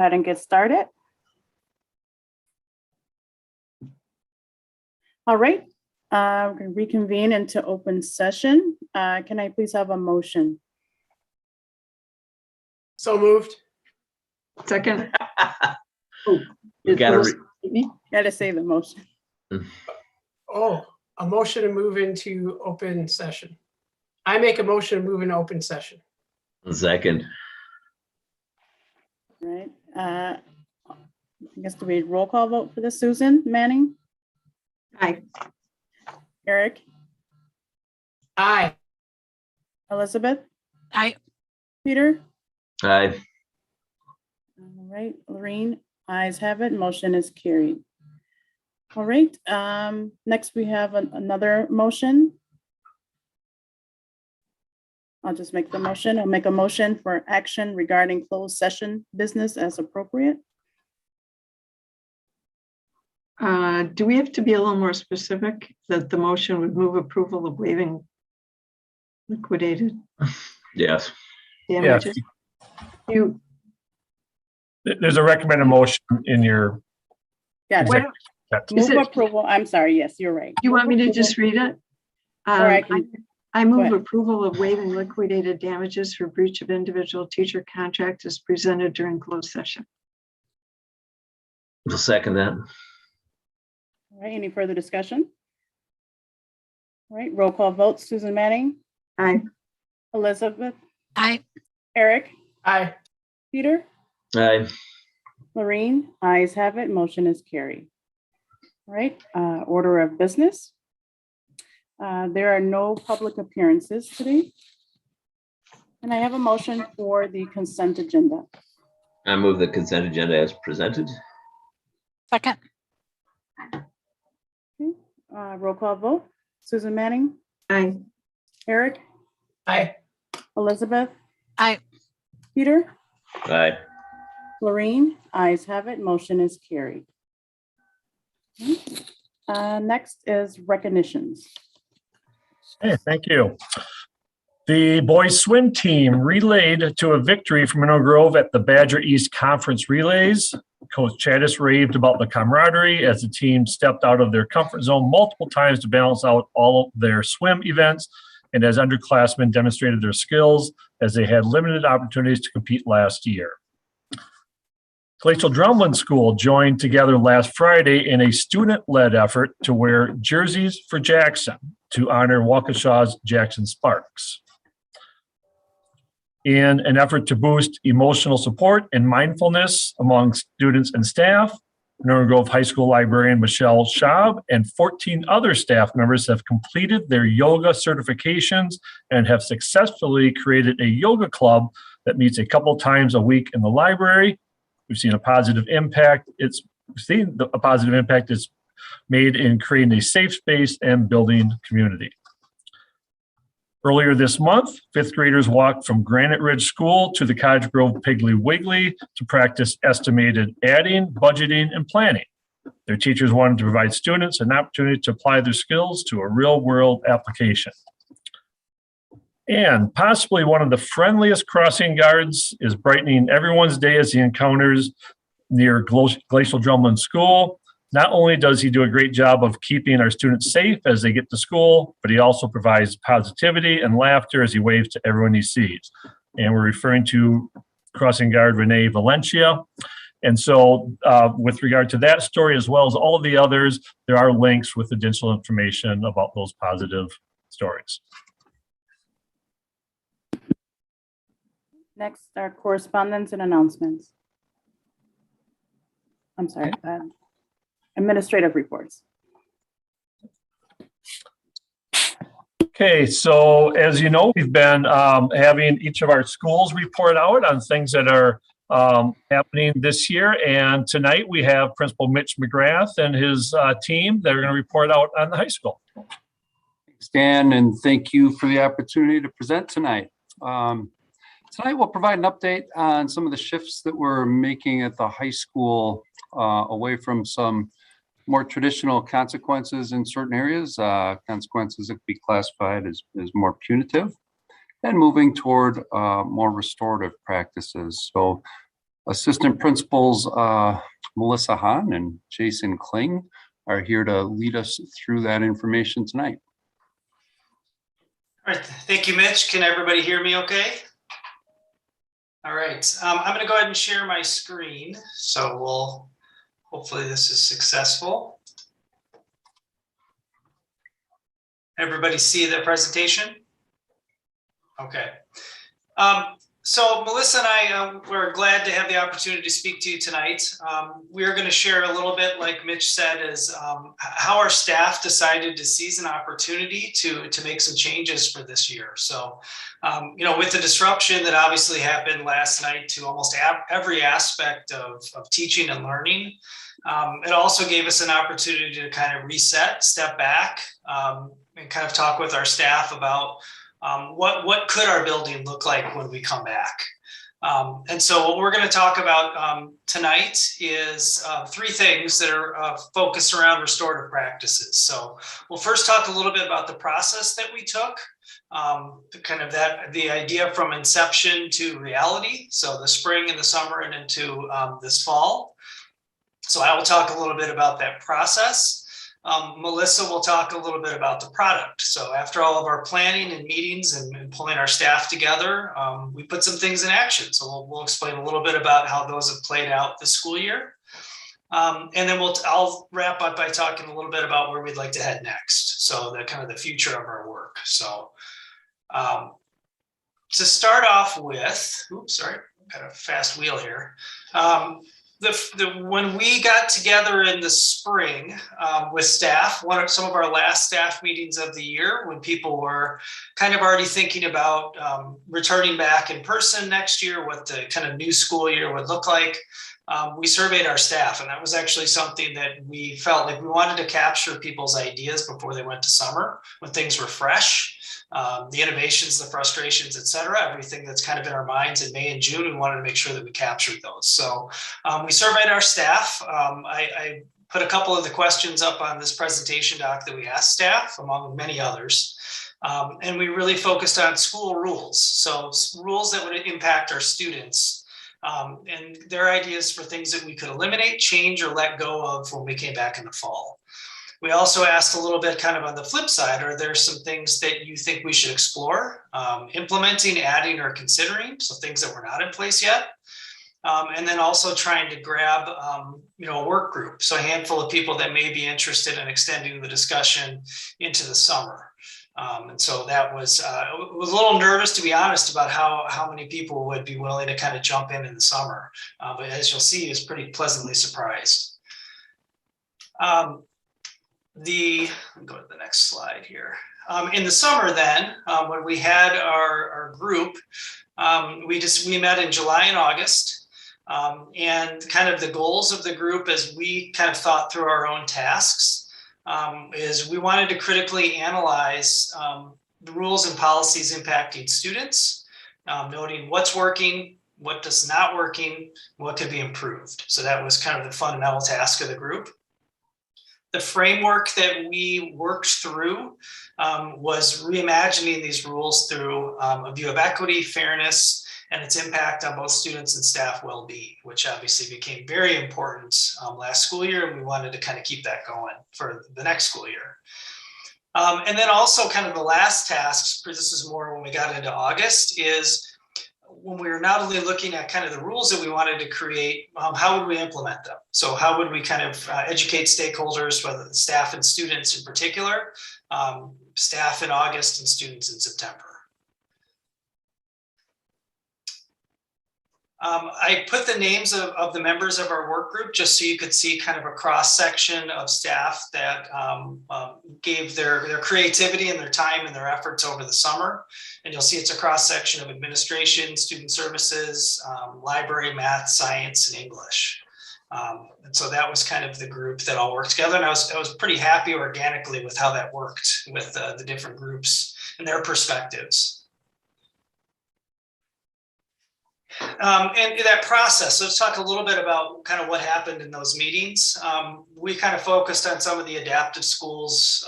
ahead and get started. All right, we're going to reconvene into open session. Can I please have a motion? So moved. Second. You gotta Gotta say the motion. Oh, a motion to move into open session. I make a motion to move into open session. Second. Right. I guess do we roll call vote for this? Susan Manning, Aye. Eric, Aye. Elizabeth, Aye. Peter. Aye. All right, Lorraine, ayes have it. Motion is carried. All right. Next we have another motion. I'll just make the motion. I'll make a motion for action regarding closed session business as appropriate. Do we have to be a little more specific that the motion would move approval of waiving liquidated Yes. damages? There's a recommended motion in your. Got Why it. don't- Move Is it- approval. I'm sorry. Yes, you're right. You want me to Move just read it? Or I can- I go move ahead. approval of waiving liquidated damages for breach of individual teacher contract as presented during closed session. I'll second that. All right, any further discussion? All right, roll call vote. Susan Manning, Aye. Elizabeth, Aye. Eric, Aye. Peter, Aye. Lorraine, ayes have it. Motion is carried. All right, order of business. There are no public appearances today. And I have a motion for the consent agenda. I move the consent agenda as presented. Second. Roll call vote. Susan Manning, Aye. Eric, Aye. Elizabeth, Aye. Peter, Aye. Lorraine, ayes have it. Motion is carried. Next is recognitions. Hey, thank you. The boys swim team relayed to a victory from Mineral Grove at the Badger East Conference Relays. Coach Chattis raved about the camaraderie as the team stepped out of their comfort zone multiple times to balance out all of their swim events, and as underclassmen demonstrated their skills as they had limited opportunities to compete last year. Glacial Drumlin School joined together last Friday in a student-led effort to wear jerseys for Jackson to honor Waukesha's Jackson Sparks. In an effort to boost emotional support and mindfulness among students and staff, Mineral Grove High School librarian Michelle Schaub and 14 other staff members have completed their yoga certifications and have successfully created a yoga club that meets a couple times a week in the library. We've seen a positive impact. It's made in creating a safe space and building community. Earlier this month, fifth graders walked from Granite Ridge School to the Cottage Grove Piggly Wiggly to practice estimated adding, budgeting, and planning. Their teachers wanted to provide students an opportunity to apply their skills to a real-world application. And possibly one of the friendliest crossing guards is brightening everyone's day as he encounters near Glacial Drumlin School. Not only does he do a great job of keeping our students safe as they get to school, but he also provides positivity and laughter as he waves to everyone he sees. And we're referring to crossing guard Renee Valencia. And so with regard to that story, as well as all of the others, there are links with additional information about those positive stories. Next are correspondence and announcements. I'm sorry, administrative reports. Okay, so as you know, we've been having each of our schools report out on things that are happening this year. And tonight we have Principal Mitch McGrath and his team that are going to report out on the high school. Thanks, Dan, and thank you for the opportunity to present tonight. Tonight we'll provide an update on some of the shifts that we're making at the high school away from some more traditional consequences in certain areas, consequences that could be classified as more punitive, and moving toward more restorative practices. So Assistant Principals Melissa Hahn and Jason Kling are here to lead us through that information tonight. All right, thank you, Mitch. Can everybody hear me okay? All right, I'm going to go ahead and share my screen. So hopefully this is successful. Everybody see the presentation? Okay. So Melissa and I, we're glad to have the opportunity to speak to you tonight. We're going to share a little bit, like Mitch said, is how our staff decided to seize an opportunity to make some changes for this year. So, with the disruption that obviously happened last night to almost every aspect of teaching and learning, it also gave us an opportunity to kind of reset, step back, and kind of talk with our staff about what could our building look like when we come back? And so what we're going to talk about tonight is three things that are focused around restorative practices. So we'll first talk a little bit about the process that we took, the idea from inception to reality. So the spring and the summer and into this fall. So I will talk a little bit about that process. Melissa will talk a little bit about the product. So after all of our planning and meetings and pulling our staff together, we put some things in action. So we'll explain a little bit about how those have played out this school year. And then I'll wrap up by talking a little bit about where we'd like to head next. So the kind of the future of our work. So to start off with, oops, sorry, got a fast wheel here. When we got together in the spring with staff, some of our last staff meetings of the year, when people were kind of already thinking about returning back in person next year, what the kind of new school year would look like, we surveyed our staff. And that was actually something that we felt like we wanted to capture people's ideas before they went to summer, when things were fresh. The innovations, the frustrations, et cetera, everything that's kind of in our minds in May and June, we wanted to make sure that we captured those. So we surveyed our staff. I put a couple of the questions up on this presentation doc that we asked staff, among many others. And we really focused on school rules. So rules that would impact our students and their ideas for things that we could eliminate, change, or let go of when we came back in the fall. We also asked a little bit kind of on the flip side, are there some things that you think we should explore, implementing, adding, or considering? So things that were not in place yet. And then also trying to grab, a work group. So a handful of people that may be interested in extending the discussion into the summer. And so that was a little nervous, to be honest, about how many people would be willing to kind of jump in the summer. But as you'll see, I was pretty pleasantly surprised. Let me go to the next slide here. In the summer then, when we had our group, we met in July and August, and kind of the goals of the group as we kind of thought through our own tasks is we wanted to critically analyze the rules and policies impacting students, noting what's working, what does not working, what could be improved. So that was kind of the fundamental task of the group. The framework that we worked through was reimagining these rules through a view of equity, fairness, and its impact on both students and staff well-being, which obviously became very important last school year, and we wanted to kind of keep that going for the next school year. And then also kind of the last tasks, this is more when we got into August, is when we were not only looking at kind of the rules that we wanted to create, how would we implement them? So how would we kind of educate stakeholders, whether the staff and students in particular, staff in August and students in September? I put the names of the members of our work group just so you could see kind of a cross section of staff that gave their creativity and their time and their efforts over the summer. And you'll see it's a cross section of administration, student services, library, math, science, and English. And so that was kind of the group that all worked together. And I was pretty happy organically with how that worked with the different groups and their perspectives. And that process, so let's talk a little bit about kind of what happened in those meetings. We kind of focused on some of the adaptive schools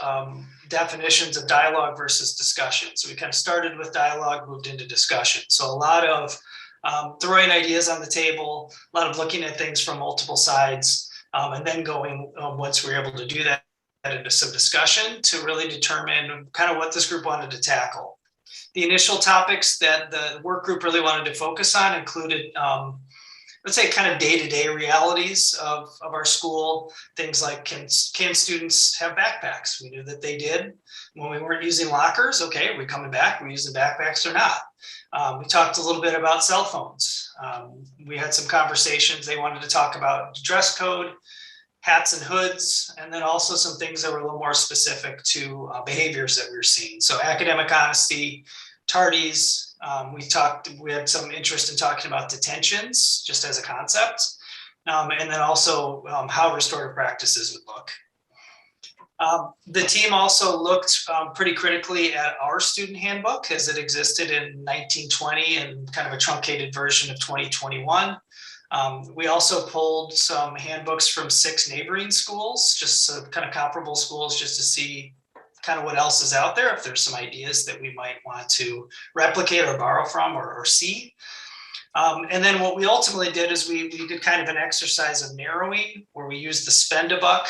definitions of dialogue versus discussion. So we kind of started with dialogue, moved into discussion. So a lot of throwing ideas on the table, a lot of looking at things from multiple sides, and then going, once we're able to do that, into some discussion to really determine kind of what this group wanted to tackle. The initial topics that the work group really wanted to focus on included, let's say, kind of day-to-day realities of our school. Things like, can students have backpacks? We knew that they did when we weren't using lockers. Okay, are we coming back? Are we using backpacks or not? We talked a little bit about cell phones. We had some conversations. They wanted to talk about dress code, hats and hoods, and then also some things that were a little more specific to behaviors that we were seeing. So academic honesty, tardies. We had some interest in talking about detentions just as a concept, and then also how restorative practices would look. The team also looked pretty critically at our student handbook as it existed in 1920 and kind of a truncated version of 2021. We also pulled some handbooks from 6 neighboring schools, just kind of comparable schools, just to see kind of what else is out there, if there's some ideas that we might want to replicate or borrow from or see. And then what we ultimately did is we did kind of an exercise of narrowing, where we used the spend a buck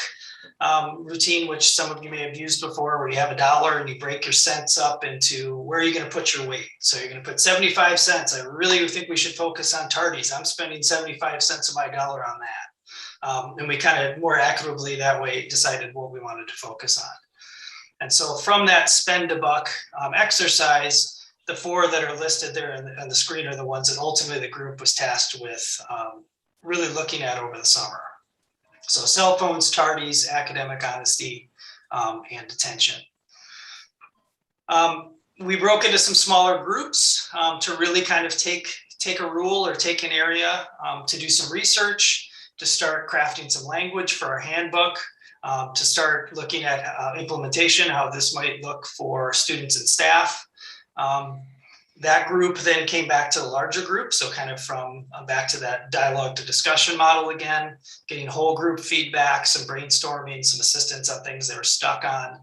routine, which some of you may have used before, where you have $1 and you break your cents up into where are you going to put your weight. So you're going to put 75 cents. I really think we should focus on tardies. I'm spending 75 cents of my dollar on that. And we kind of more accurately that way decided what we wanted to focus on. And so from that spend a buck exercise, the 4 that are listed there on the screen are the ones that ultimately the group was tasked with really looking at over the summer. So cell phones, tardies, academic honesty, and detention. We broke into some smaller groups to really kind of take a rule or take an area to do some research, to start crafting some language for our handbook, to start looking at implementation, how this might look for students and staff. That group then came back to the larger group. So kind of from back to that dialogue to discussion model again, getting whole group feedback, some brainstorming, some assistance on things they were stuck on.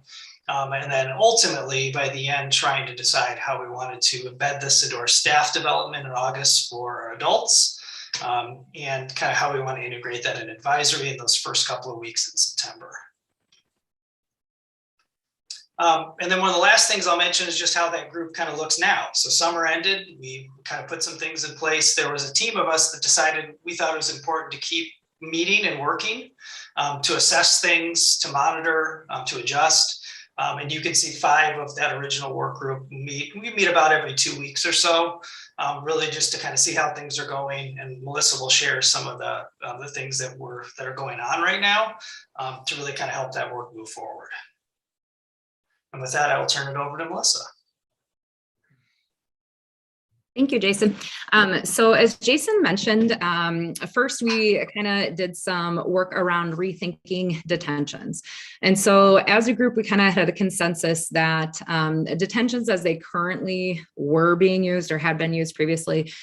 And then ultimately by the end, trying to decide how we wanted to embed this into our staff development in August for our adults, and kind of how we want to integrate that in advisory in those first couple of weeks in September. And then one of the last things I'll mention is just how that group kind of looks now. So summer ended, we kind of put some things in place. There was a team of us that decided we thought it was important to keep meeting and working, to assess things, to monitor, to adjust. And you can see 5 of that original work group meet. We meet about every 2 weeks or so, really just to kind of see how things are going. And Melissa will share some of the things that are going on right now, to really kind of help that work move forward. And with that, I will turn it over to Melissa. Thank you, Jason. So as Jason mentioned, first we kind of did some work around rethinking detentions. And so as a group, we kind of had a consensus that detentions as they currently were being used or had been used previously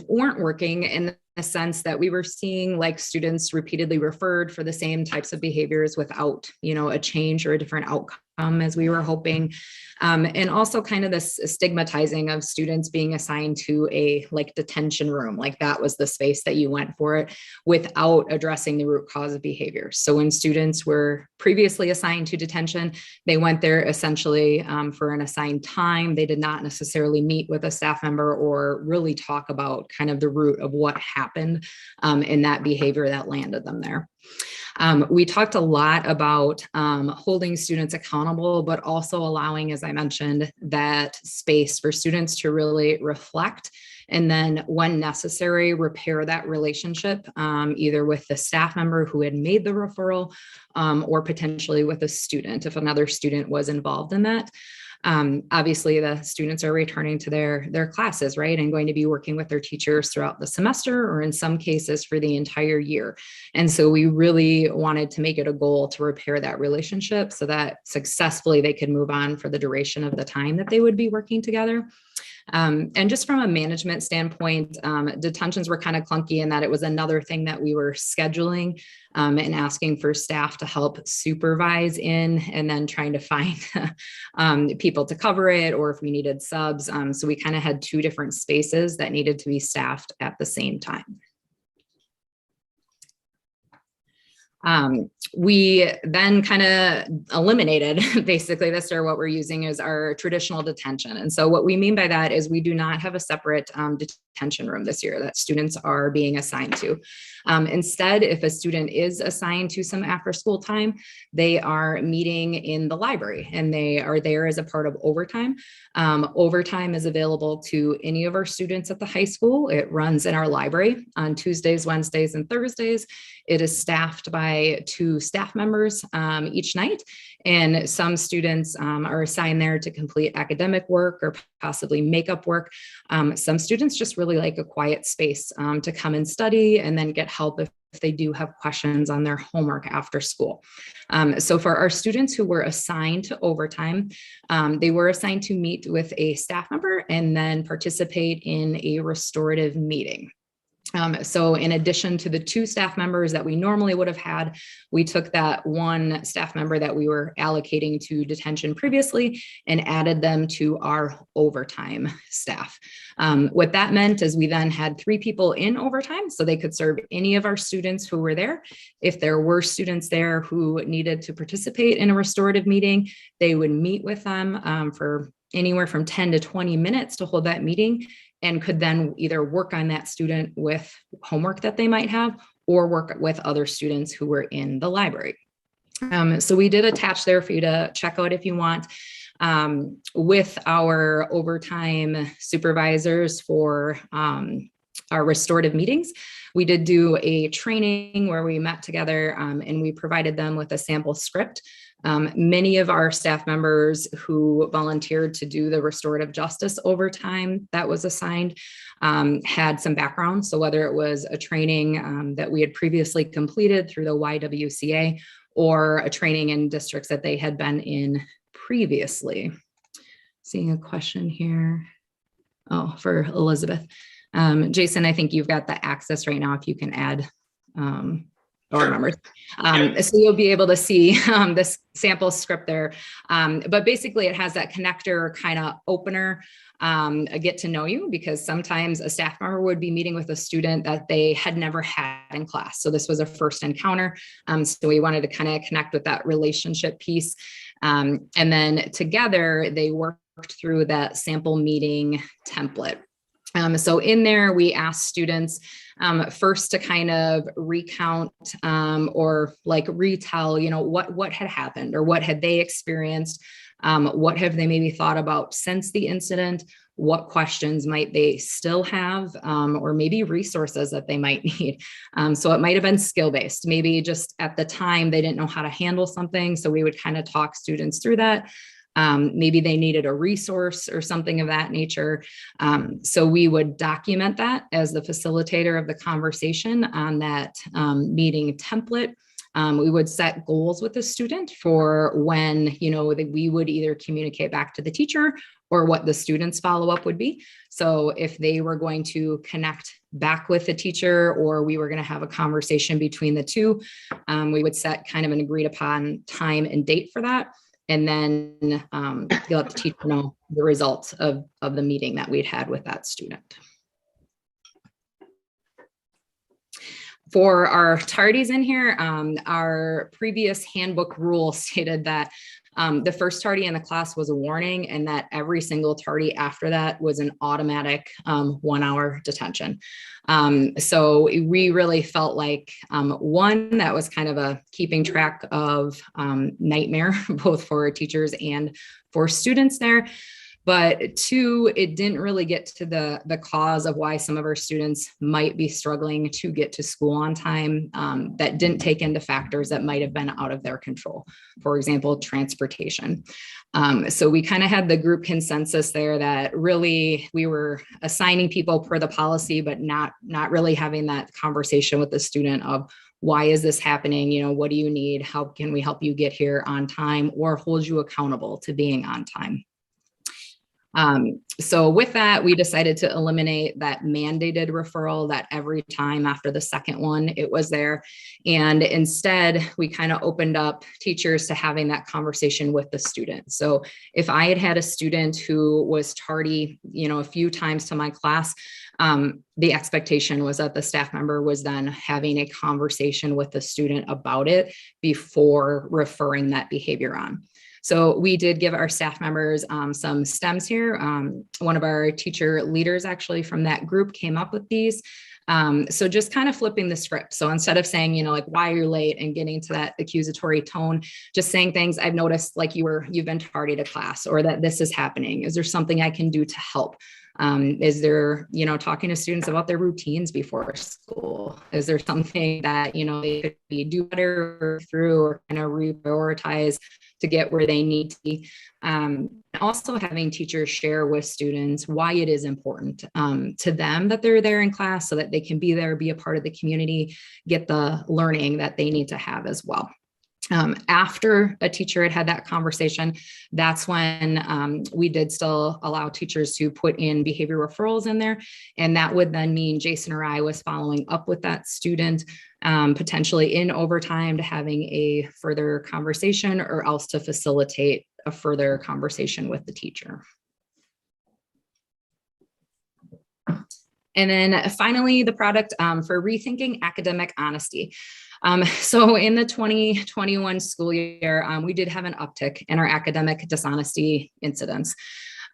weren't working in the sense that we were seeing like students repeatedly referred for the same types of behaviors without, a change or a different outcome as we were hoping. And also kind of this stigmatizing of students being assigned to a detention room, like that was the space that you went for it without addressing the root cause of behavior. So when students were previously assigned to detention, they went there essentially for an assigned time. They did not necessarily meet with a staff member or really talk about kind of the root of what happened in that behavior that landed them there. We talked a lot about holding students accountable, but also allowing, as I mentioned, that space for students to really reflect and then when necessary, repair that relationship, either with the staff member who had made the referral or potentially with a student if another student was involved in that. Obviously, the students are returning to their classes, right, and going to be working with their teachers throughout the semester or in some cases for the entire year. And so we really wanted to make it a goal to repair that relationship so that successfully they could move on for the duration of the time that they would be working together. And just from a management standpoint, detentions were kind of clunky in that it was another thing that we were scheduling and asking for staff to help supervise in, and then trying to find people to cover it, or if we needed subs. So we kind of had two different spaces that needed to be staffed at the same time. We then kind of eliminated basically this, or what we're using is our traditional detention. And so what we mean by that is we do not have a separate detention room this year that students are being assigned to. Instead, if a student is assigned to some after school time, they are meeting in the library, and they are there as a part of overtime. Overtime is available to any of our students at the high school. It runs in our library on Tuesdays, Wednesdays, and Thursdays. It is staffed by 2 staff members each night, and some students are assigned there to complete academic work or possibly makeup work. Some students just really like a quiet space to come and study, and then get help if they do have questions on their homework after school. So for our students who were assigned to overtime, they were assigned to meet with a staff member and then participate in a restorative meeting. So in addition to the 2 staff members that we normally would have had, we took that 1 staff member that we were allocating to detention previously and added them to our overtime staff. What that meant is we then had 3 people in overtime, so they could serve any of our students who were there. If there were students there who needed to participate in a restorative meeting, they would meet with them for anywhere from 10 to 20 minutes to hold that meeting, and could then either work on that student with homework that they might have, or work with other students who were in the library. So we did attach there for you to check out if you want. With our overtime supervisors for our restorative meetings, we did do a training where we met together and we provided them with a sample script. Many of our staff members who volunteered to do the restorative justice overtime that was assigned had some background. So whether it was a training that we had previously completed through the YWCA, or a training in districts that they had been in previously. Seeing a question here. Oh, for Elizabeth. Jason, I think you've got the access right now if you can add or numbers. So you'll be able to see this sample script there. But basically it has that connector kind of opener, a get to know you, because sometimes a staff member would be meeting with a student that they had never had in class. So this was a first encounter. So we wanted to kind of connect with that relationship piece. And then together they worked through that sample meeting template. So in there, we asked students first to kind of recount or like retell, you know, what had happened or what had they experienced, what have they maybe thought about since the incident, what questions might they still have, or maybe resources that they might need. So it might have been skill-based. Maybe just at the time they didn't know how to handle something, so we would kind of talk students through that. Maybe they needed a resource or something of that nature. So we would document that as the facilitator of the conversation on that meeting template. We would set goals with the student for when, you know, we would either communicate back to the teacher or what the student's follow-up would be. So if they were going to connect back with the teacher, or we were going to have a conversation between the two, we would set kind of an agreed upon time and date for that. And then you'll let the teacher know the results of the meeting that we'd had with that student. For our tardies in here, our previous handbook rule stated that the first tardy in the class was a warning, and that every single tardy after that was an automatic 1-hour detention. So we really felt like one, that was kind of a keeping track of nightmare, both for teachers and for students there. But two, it didn't really get to the cause of why some of our students might be struggling to get to school on time, that didn't take into factors that might have been out of their control. For example, transportation. So we kind of had the group consensus there that really we were assigning people per the policy, but not really having that conversation with the student of, why is this happening? You know, what do you need? How can we help you get here on time, or hold you accountable to being on time? So with that, we decided to eliminate that mandated referral that every time after the second one, it was there. And instead, we kind of opened up teachers to having that conversation with the student. So if I had a student who was tardy, a few times to my class, the expectation was that the staff member was then having a conversation with the student about it before referring that behavior on. So we did give our staff members some stems here. One of our teacher leaders actually from that group came up with these. So just kind of flipping the script. So instead of saying, like, why are you late and getting to that accusatory tone, just saying things, I've noticed like you've been tardy to class, or that this is happening. Is there something I can do to help? Is there, talking to students about their routines before school? Is there something that, they could do better through, or kind of reprioritize to get where they need to be? Also having teachers share with students why it is important to them that they're there in class, so that they can be there, be a part of the community, get the learning that they need to have as well. After a teacher had that conversation, that's when we did still allow teachers to put in behavior referrals in there. And that would then mean Jason or I was following up with that student, potentially in overtime, to having a further conversation, or else to facilitate a further conversation with the teacher. And then finally, the product for rethinking academic honesty. So in the 2021 school year, we did have an uptick in our academic dishonesty incidents.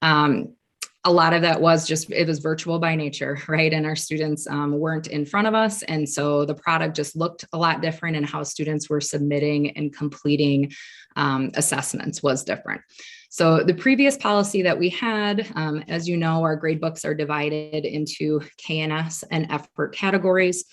A lot of that was it was virtual by nature, right? And our students weren't in front of us. And so the product just looked a lot different, and how students were submitting and completing assessments was different. So the previous policy that we had, as you know, our grade books are divided into KNS and effort categories.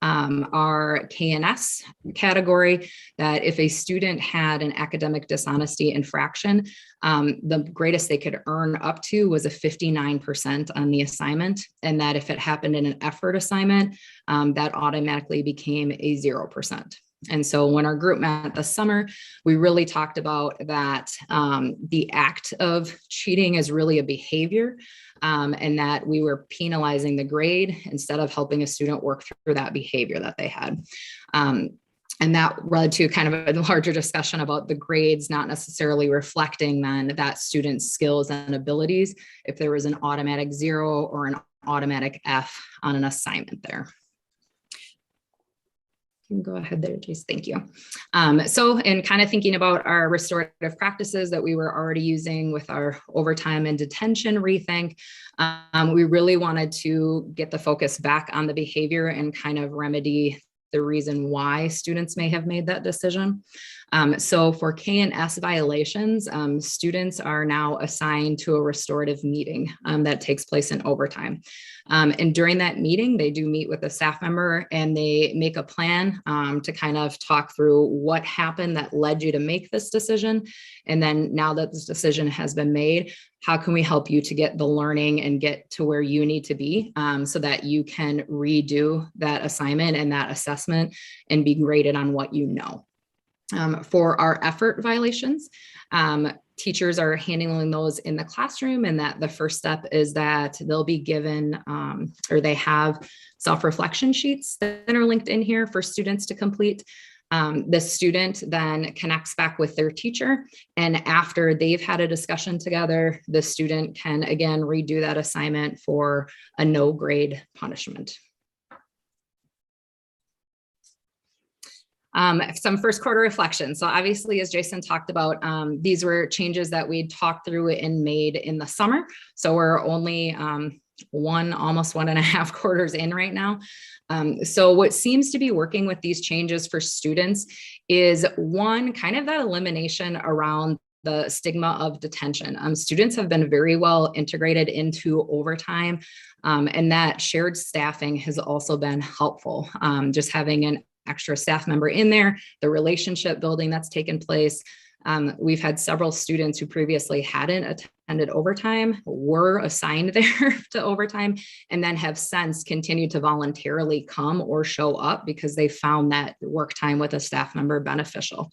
Our KNS category, that if a student had an academic dishonesty infraction, the greatest they could earn up to was a 59% on the assignment. And that if it happened in an effort assignment, that automatically became a 0%. And so when our group met this summer, we really talked about that the act of cheating is really a behavior, and that we were penalizing the grade instead of helping a student work through that behavior that they had. And that led to kind of a larger discussion about the grades not necessarily reflecting then that student's skills and abilities, if there was an automatic 0 or an automatic F on an assignment there. You can go ahead there, Jace. Thank you. So in kind of thinking about our restorative practices that we were already using with our overtime and detention rethink, we really wanted to get the focus back on the behavior and kind of remedy the reason why students may have made that decision. So for K&S violations, students are now assigned to a restorative meeting that takes place in overtime. And during that meeting, they do meet with a staff member, and they make a plan to kind of talk through what happened that led you to make this decision. And then now that this decision has been made, how can we help you to get the learning and get to where you need to be so that you can redo that assignment and that assessment and be graded on what you know. For our effort violations, teachers are handling those in the classroom, and that the first step is that they'll be given or they have self-reflection sheets that are linked in here for students to complete. The student then connects back with their teacher, and after they've had a discussion together, the student can again redo that assignment for a no grade punishment. Some first quarter reflections. So obviously, as Jason talked about, these were changes that we'd talked through and made in the summer. So we're only almost 1.5 quarters in right now. So what seems to be working with these changes for students is one, kind of that elimination around the stigma of detention. Students have been very well integrated into overtime, and that shared staffing has also been helpful. Just having an extra staff member in there, the relationship building that's taken place. We've had several students who previously hadn't attended overtime, were assigned there to overtime, and then have since continued to voluntarily come or show up because they found that work time with a staff member beneficial.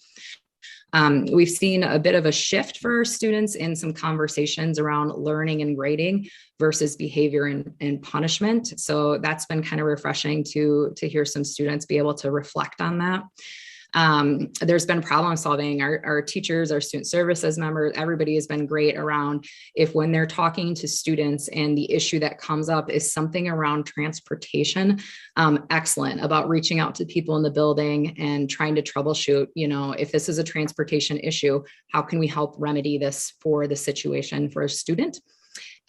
We've seen a bit of a shift for our students in some conversations around learning and grading versus behavior and punishment. So that's been kind of refreshing to hear some students be able to reflect on that. There's been problem solving. Our teachers, our student services members, everybody has been great around if when they're talking to students and the issue that comes up is something around transportation, excellent about reaching out to people in the building and trying to troubleshoot, if this is a transportation issue, how can we help remedy this for the situation for a student?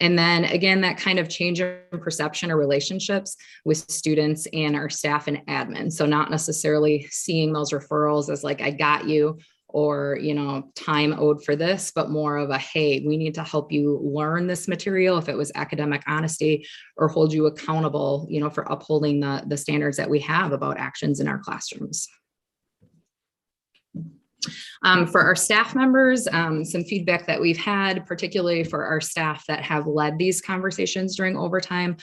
And then again, that kind of change in perception or relationships with students and our staff and admin. So not necessarily seeing those referrals as like, I got you, or, time owed for this, but more of a, hey, we need to help you learn this material if it was academic honesty, or hold you accountable, for upholding the standards that we have about actions in our classrooms. For our staff members, some feedback that we've had, particularly for our staff that have led these conversations during overtime,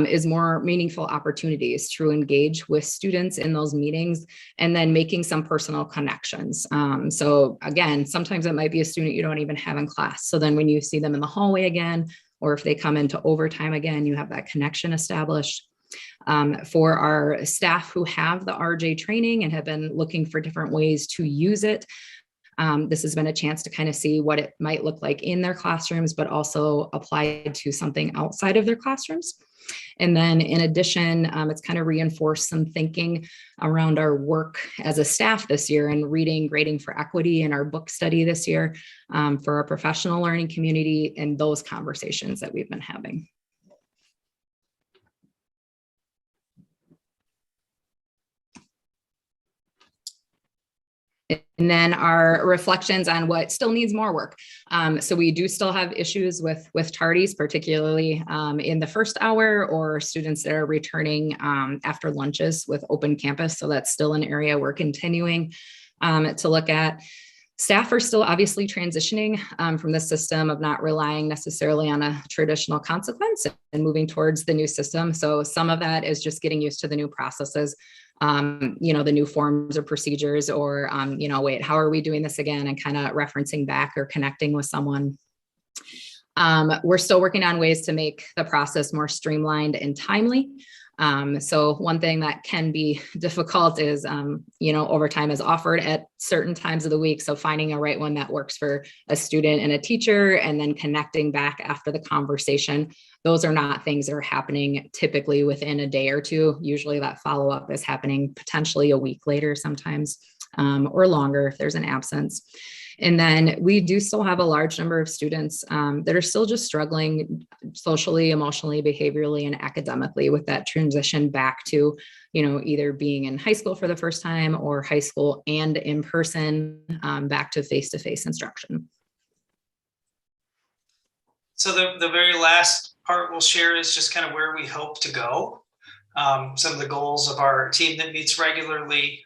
is more meaningful opportunities to engage with students in those meetings and then making some personal connections. So again, sometimes it might be a student you don't even have in class. So then when you see them in the hallway again, or if they come into overtime again, you have that connection established. For our staff who have the RJ training and have been looking for different ways to use it, this has been a chance to kind of see what it might look like in their classrooms, but also applied to something outside of their classrooms. And then in addition, it's kind of reinforced some thinking around our work as a staff this year and reading, grading for equity in our book study this year for our professional learning community and those conversations that we've been having. And then our reflections on what still needs more work. So we do still have issues with tardies, particularly in the first hour, or students that are returning after lunches with open campus. So that's still an area we're continuing to look at. Staff are still obviously transitioning from the system of not relying necessarily on a traditional consequence and moving towards the new system. So some of that is just getting used to the new processes, the new forms or procedures, or, wait, how are we doing this again? And kind of referencing back or connecting with someone. We're still working on ways to make the process more streamlined and timely. So one thing that can be difficult is, overtime is offered at certain times of the week. So finding a right one that works for a student and a teacher, and then connecting back after the conversation. Those are not things that are happening typically within a day or two. Usually that follow-up is happening potentially a week later sometimes, or longer if there's an absence. And then we do still have a large number of students that are still just struggling socially, emotionally, behaviorally, and academically with that transition back to, either being in high school for the first time, or high school and in person, back to face-to-face instruction. So the very last part we'll share is just kind of where we hope to go. Some of the goals of our team that meets regularly.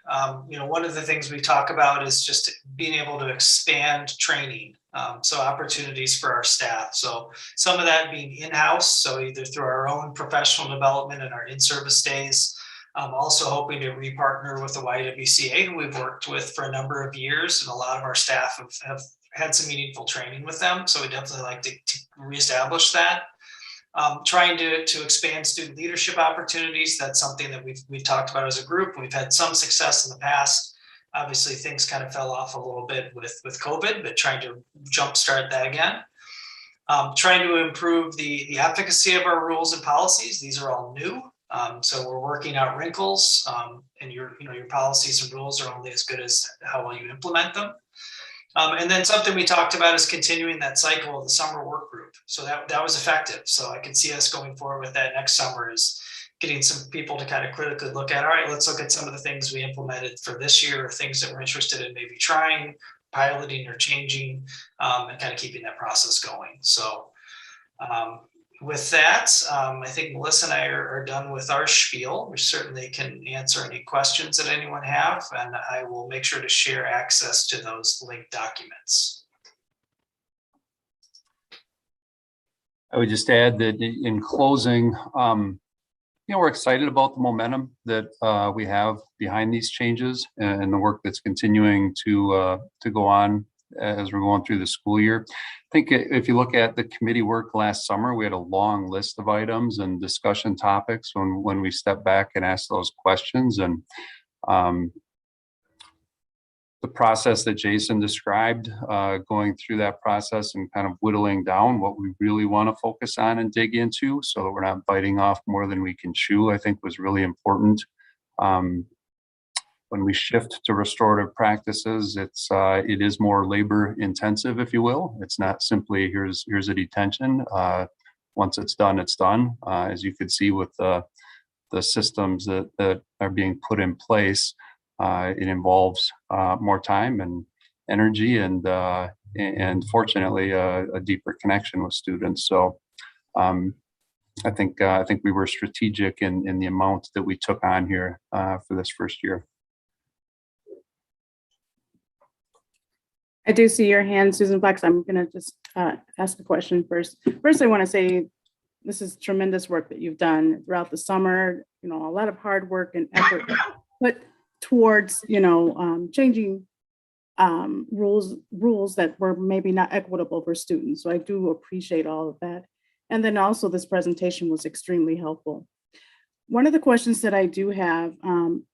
One of the things we talk about is just being able to expand training. So opportunities for our staff. So some of that being in-house, so either through our own professional development and our in-service days. Also hoping to repartner with the YWCA, who we've worked with for a number of years, and a lot of our staff have had some meaningful training with them. So we definitely like to reestablish that. Trying to expand student leadership opportunities. That's something that we've talked about as a group. We've had some success in the past. Obviously, things kind of fell off a little bit with COVID, but trying to jumpstart that again. Trying to improve the efficacy of our rules and policies. These are all new. So we're working out wrinkles, and your policies and rules are only as good as how well you implement them. And then something we talked about is continuing that cycle of the summer work group. So that was effective. So I can see us going forward with that next summer, is getting some people to kind of critically look at, all right, let's look at some of the things we implemented for this year, or things that we're interested in maybe trying, piloting, or changing, and kind of keeping that process going. So with that, I think Melissa and I are done with our spiel. We certainly can answer any questions that anyone have, and I will make sure to share access to those linked documents. I would just add that in closing, we're excited about the momentum that we have behind these changes and the work that's continuing to go on as we're going through the school year. I think if you look at the committee work last summer, we had a long list of items and discussion topics when we stepped back and asked those questions. And the process that Jason described, going through that process and kind of whittling down what we really want to focus on and dig into so that we're not biting off more than we can chew, I think was really important. When we shift to restorative practices, it is more labor intensive, if you will. It's not simply here's a detention. Once it's done, it's done. As you could see with the systems that are being put in place, it involves more time and energy and fortunately a deeper connection with students. So I think we were strategic in the amount that we took on here for this first year. I do see your hand, Susan Flex. I'm going to just ask a question first. First, I want to say this is tremendous work that you've done throughout the summer. A lot of hard work and effort put towards, changing rules that were maybe not equitable for students. So I do appreciate all of that. And then also this presentation was extremely helpful. One of the questions that I do have,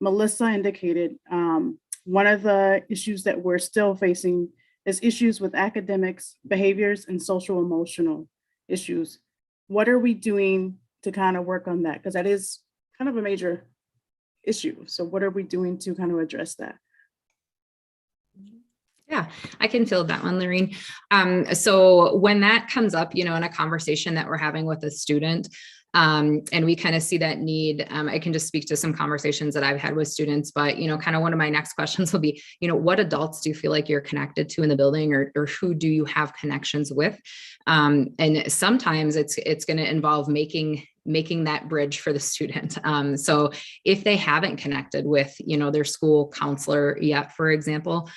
Melissa indicated, one of the issues that we're still facing is issues with academics, behaviors, and social emotional issues. What are we doing to kind of work on that? Because that is kind of a major issue. So what are we doing to kind of address that? Yeah, I can field that one, Lorene. So when that comes up, in a conversation that we're having with a student, and we kind of see that need, I can just speak to some conversations that I've had with students, but, kind of one of my next questions will be, what adults do you feel like you're connected to in the building, or who do you have connections with? And sometimes it's going to involve making that bridge for the student. So if they haven't connected with, their school counselor yet, for example,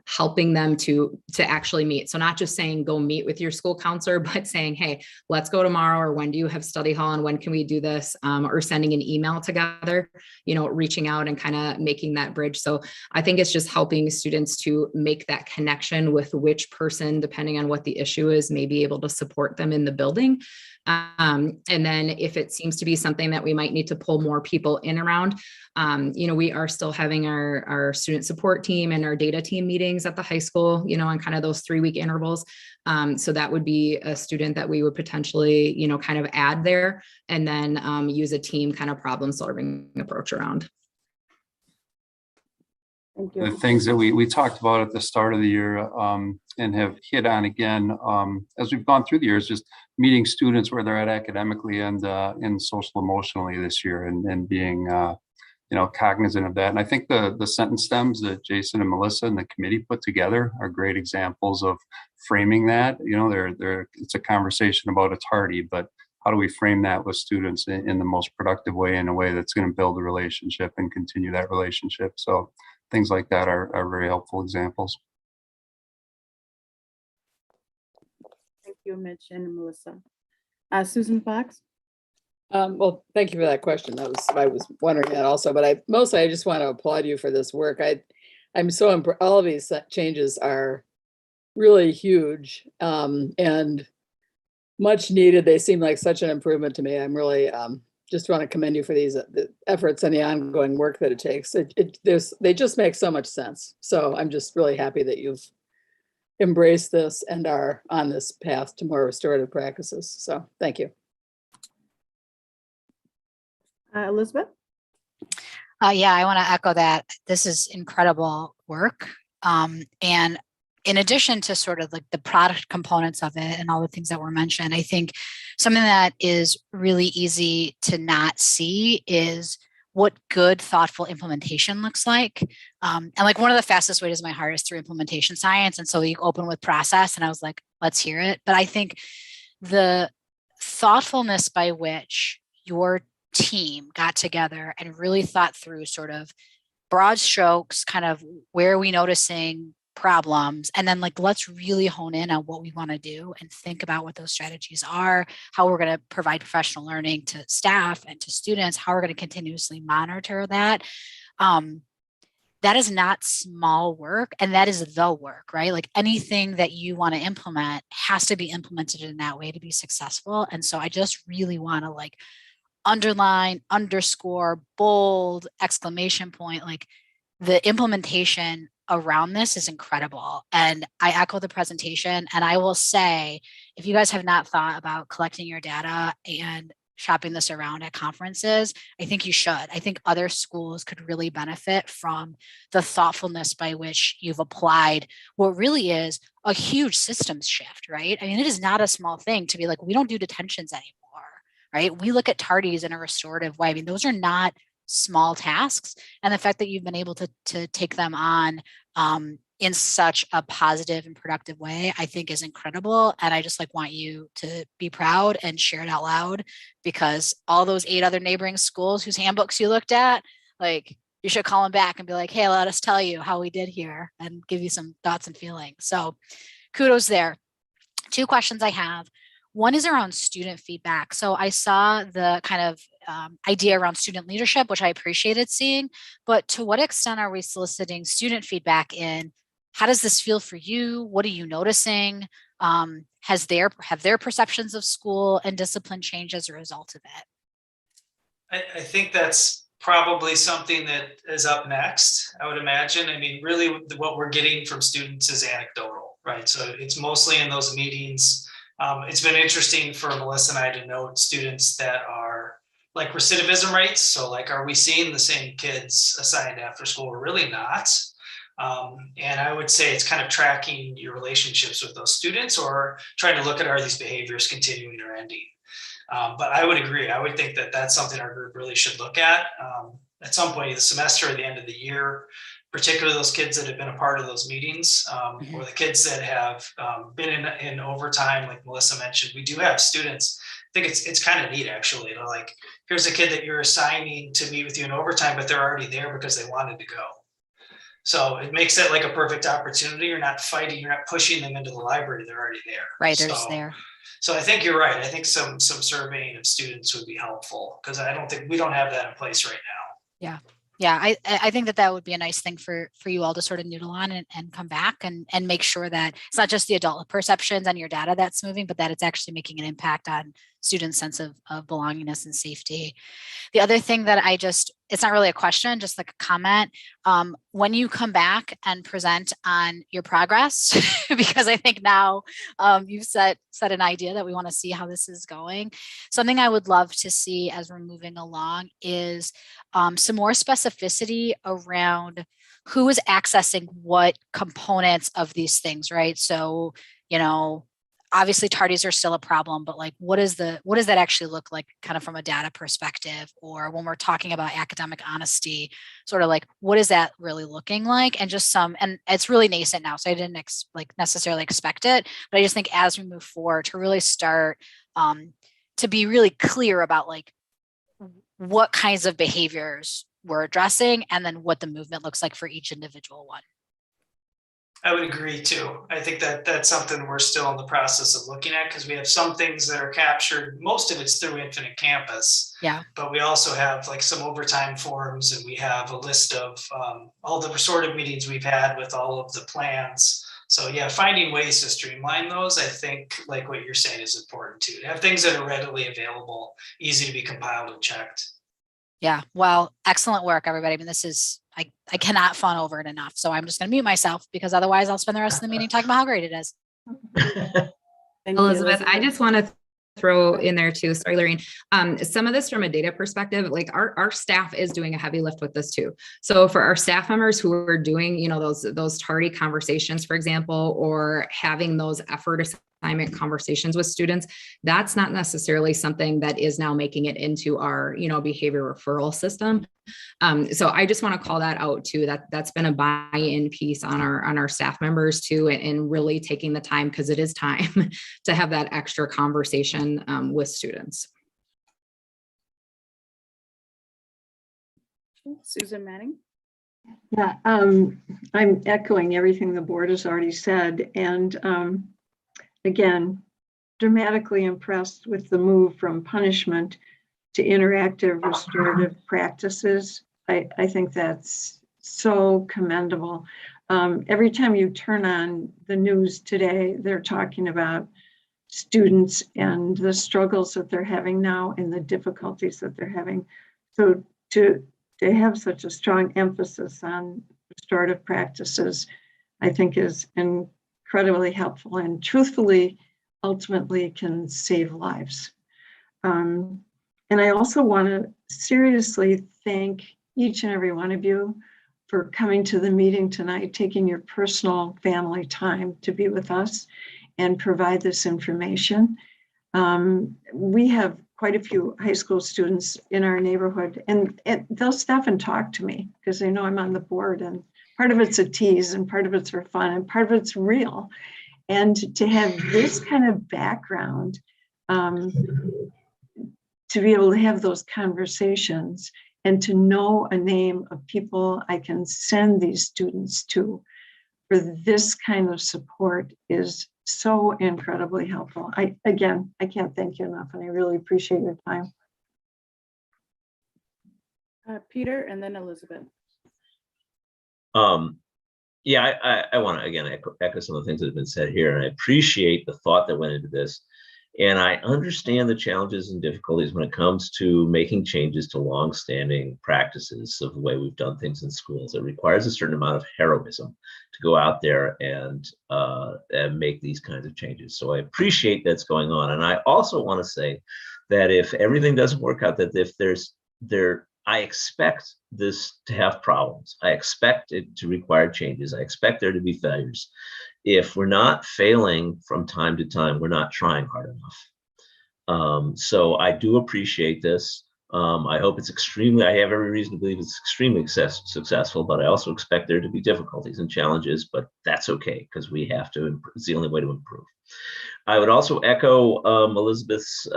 helping them to actually meet. So not just saying, go meet with your school counselor, but saying, hey, let's go tomorrow, or when do you have study hall and when can we do this? Or sending an email together, reaching out and kind of making that bridge. So I think it's just helping students to make that connection with which person, depending on what the issue is, may be able to support them in the building. And then if it seems to be something that we might need to pull more people in around, we are still having our student support team and our data team meetings at the high school, on kind of those 3-week intervals. So that would be a student that we would potentially, kind of add there, and then use a team kind of problem solving approach around. Thank you. The things that we talked about at the start of the year and have hit on again as we've gone through the years, just meeting students where they're at academically and social emotionally this year, and being cognizant of that. And I think the sentence stems that Jason and Melissa and the committee put together are great examples of framing that. It's a conversation about a tardy, but how do we frame that with students in the most productive way, in a way that's going to build a relationship and continue that relationship? So things like that are very helpful examples. Thank you, Mitch and Melissa. Susan Fox? Well, thank you for that question. I was wondering that also, but I just want to applaud you for this work. I'm so impressed. All of these changes are really huge and much needed. They seem like such an improvement to me. I'm really just want to commend you for these efforts and the ongoing work that it takes. They just make so much sense. So I'm just really happy that you've embraced this and are on this path to more restorative practices. So thank you. Elizabeth? Yeah, I want to echo that. This is incredible work. And in addition to sort of like the product components of it and all the things that were mentioned, I think something that is really easy to not see is what good, thoughtful implementation looks like. And like one of the fastest ways to my heart is through implementation science. And so you open with process, and I was like, let's hear it. But I think the thoughtfulness by which your team got together and really thought through sort of broad strokes, kind of where are we noticing problems, and then like let's really hone in on what we want to do and think about what those strategies are, how we're going to provide professional learning to staff and to students, how we're going to continuously monitor that. That is not small work, and that is the work, right? Like anything that you want to implement has to be implemented in that way to be successful. And so I just really want to like underline, underscore, bold, exclamation point, like the implementation around this is incredible. And I echo the presentation, and I will say, if you guys have not thought about collecting your data and shopping this around at conferences, I think you should. I think other schools could really benefit from the thoughtfulness by which you've applied what really is a huge systems shift, right? I mean, it is not a small thing to be like, we don't do detentions anymore, right? We look at tardies in a restorative way. I mean, those are not small tasks. And the fact that you've been able to take them on in such a positive and productive way, I think is incredible. And I just like want you to be proud and share it out loud, because all those 8 other neighboring schools whose handbooks you looked at, like you should call them back and be like, hey, let us tell you how we did here and give you some thoughts and feelings. So kudos there. 2 questions I have. One is around student feedback. So I saw the kind of idea around student leadership, which I appreciated seeing, but to what extent are we soliciting student feedback in? How does this feel for you? What are you noticing? Have their perceptions of school and discipline changed as a result of it? I think that's probably something that is up next, I would imagine. I mean, really what we're getting from students is anecdotal, right? So it's mostly in those meetings. It's been interesting for Melissa and I to note students that are like recidivism rates. So like, are we seeing the same kids assigned after school? We're really not. And I would say it's kind of tracking your relationships with those students, or trying to look at, are these behaviors continuing or ending? But I would agree. I would think that that's something our group really should look at some point, the semester or the end of the year, particularly those kids that have been a part of those meetings, or the kids that have been in overtime, like Melissa mentioned. We do have students. I think it's kind of neat, actually. Like, here's a kid that you're assigning to meet with you in overtime, but they're already there because they wanted to go. So it makes it like a perfect opportunity. You're not fighting, you're not pushing them into the library. They're already there. Right, they're just there. So I think you're right. I think some surveying of students would be helpful, because we don't have that in place right now. Yeah, I think that would be a nice thing for you all to sort of noodle on and come back and make sure that it's not just the adult perceptions on your data that's moving, but that it's actually making an impact on students' sense of belongingness and safety. The other thing that it's not really a question, just like a comment. When you come back and present on your progress, because I think now you've set an idea that we want to see how this is going. Something I would love to see as we're moving along is some more specificity around who is accessing what components of these things, right? So, obviously tardies are still a problem, but like, what does that actually look like kind of from a data perspective? Or when we're talking about academic honesty, sort of like, what is that really looking like? And and it's really nascent now, so I didn't necessarily expect it, but I just think as we move forward to really start to be really clear about like what kinds of behaviors we're addressing, and then what the movement looks like for each individual one. I would agree too. I think that that's something we're still in the process of looking at, because we have some things that are captured. Most of it's through Infinite Campus. Yeah. But we also have like some overtime forms, and we have a list of all the restorative meetings we've had with all of the plans. So yeah, finding ways to streamline those, I think, like what you're saying, is important too. To have things that are readily available, easy to be compiled and checked. Yeah, well, excellent work, everybody. I mean, this is, I cannot fawn over it enough. So I'm just going to mute myself, because otherwise I'll spend the rest of the meeting talking about how great it is. Elizabeth, I just want to throw in there too, sorry, Lorraine, some of this from a data perspective, like our staff is doing a heavy lift with this too. So for our staff members who are doing, those tardy conversations, for example, or having those effort assignment conversations with students, that's not necessarily something that is now making it into our, behavior referral system. So I just want to call that out too, that's been a buy-in piece on our staff members too, and really taking the time, because it is time to have that extra conversation with students. Susan Manning. Yeah, I'm echoing everything the board has already said. And again, dramatically impressed with the move from punishment to interactive restorative practices. I think that's so commendable. Every time you turn on the news today, they're talking about students and the struggles that they're having now and the difficulties that they're having. So to have such a strong emphasis on restorative practices, I think is incredibly helpful and truthfully, ultimately can save lives. And I also want to seriously thank each and every one of you for coming to the meeting tonight, taking your personal family time to be with us and provide this information. We have quite a few high school students in our neighborhood, and they'll stop and talk to me because they know I'm on the board, and part of it's a tease and part of it's for fun and part of it's real. And to have this kind of background, to be able to have those conversations and to know a name of people I can send these students to for this kind of support is so incredibly helpful. I can't thank you enough, and I really appreciate your time. Peter and then Elizabeth. Yeah, I want to again echo some of the things that have been said here, and I appreciate the thought that went into this. And I understand the challenges and difficulties when it comes to making changes to longstanding practices of the way we've done things in schools. It requires a certain amount of heroism to go out there and make these kinds of changes. So I appreciate that's going on. And I also want to say that if everything doesn't work out, that if I expect this to have problems. I expect it to require changes. I expect there to be failures. If we're not failing from time to time, we're not trying hard enough. So I do appreciate this. I hope it's I have every reason to believe it's extremely successful, but I also expect there to be difficulties and challenges, but that's okay because we have to, it's the only way to improve. I would also echo Elizabeth's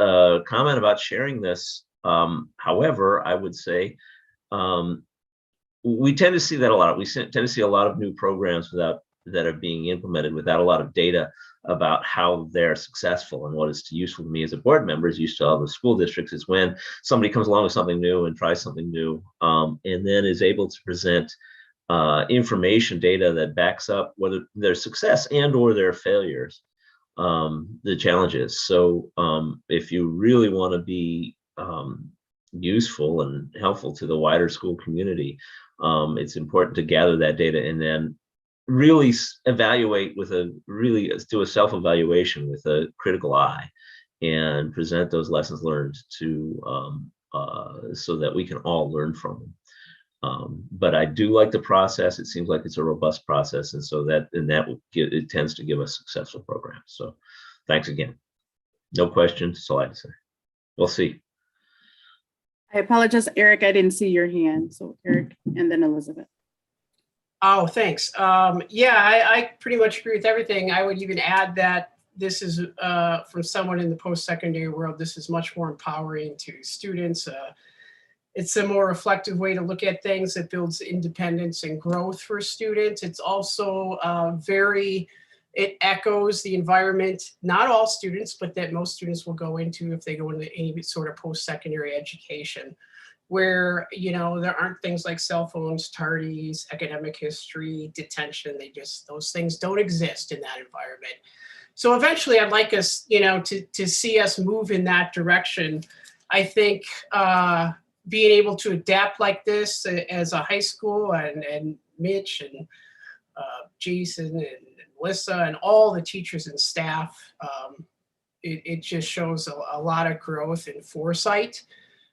comment about sharing this. However, I would say we tend to see that a lot. We tend to see a lot of new programs that are being implemented without a lot of data about how they're successful. And what is useful to me as a board member, is used to all the school districts, is when somebody comes along with something new and tries something new, and then is able to present information, data that backs up whether their success and or their failures, the challenges. So if you really want to be useful and helpful to the wider school community, it's important to gather that data and then really evaluate do a self-evaluation with a critical eye and present those lessons learned to so that we can all learn from them. But I do like the process. It seems like it's a robust process, and so it tends to give us successful programs. So thanks again. No questions, that's all I have to say. We'll see. I apologize, Eric, I didn't see your hand. So Eric and then Elizabeth. Oh, thanks. Yeah, I pretty much agree with everything. I would even add that this is, from someone in the post-secondary world, this is much more empowering to students. It's a more reflective way to look at things that builds independence and growth for students. It's also it echoes the environment, not all students, but that most students will go into if they go into any sort of post-secondary education, where, there aren't things like cell phones, tardies, academic history, detention. Those things don't exist in that environment. So eventually I'd like us, to see us move in that direction. I think being able to adapt like this as a high school, and Mitch and Jason and Melissa and all the teachers and staff, it just shows a lot of growth and foresight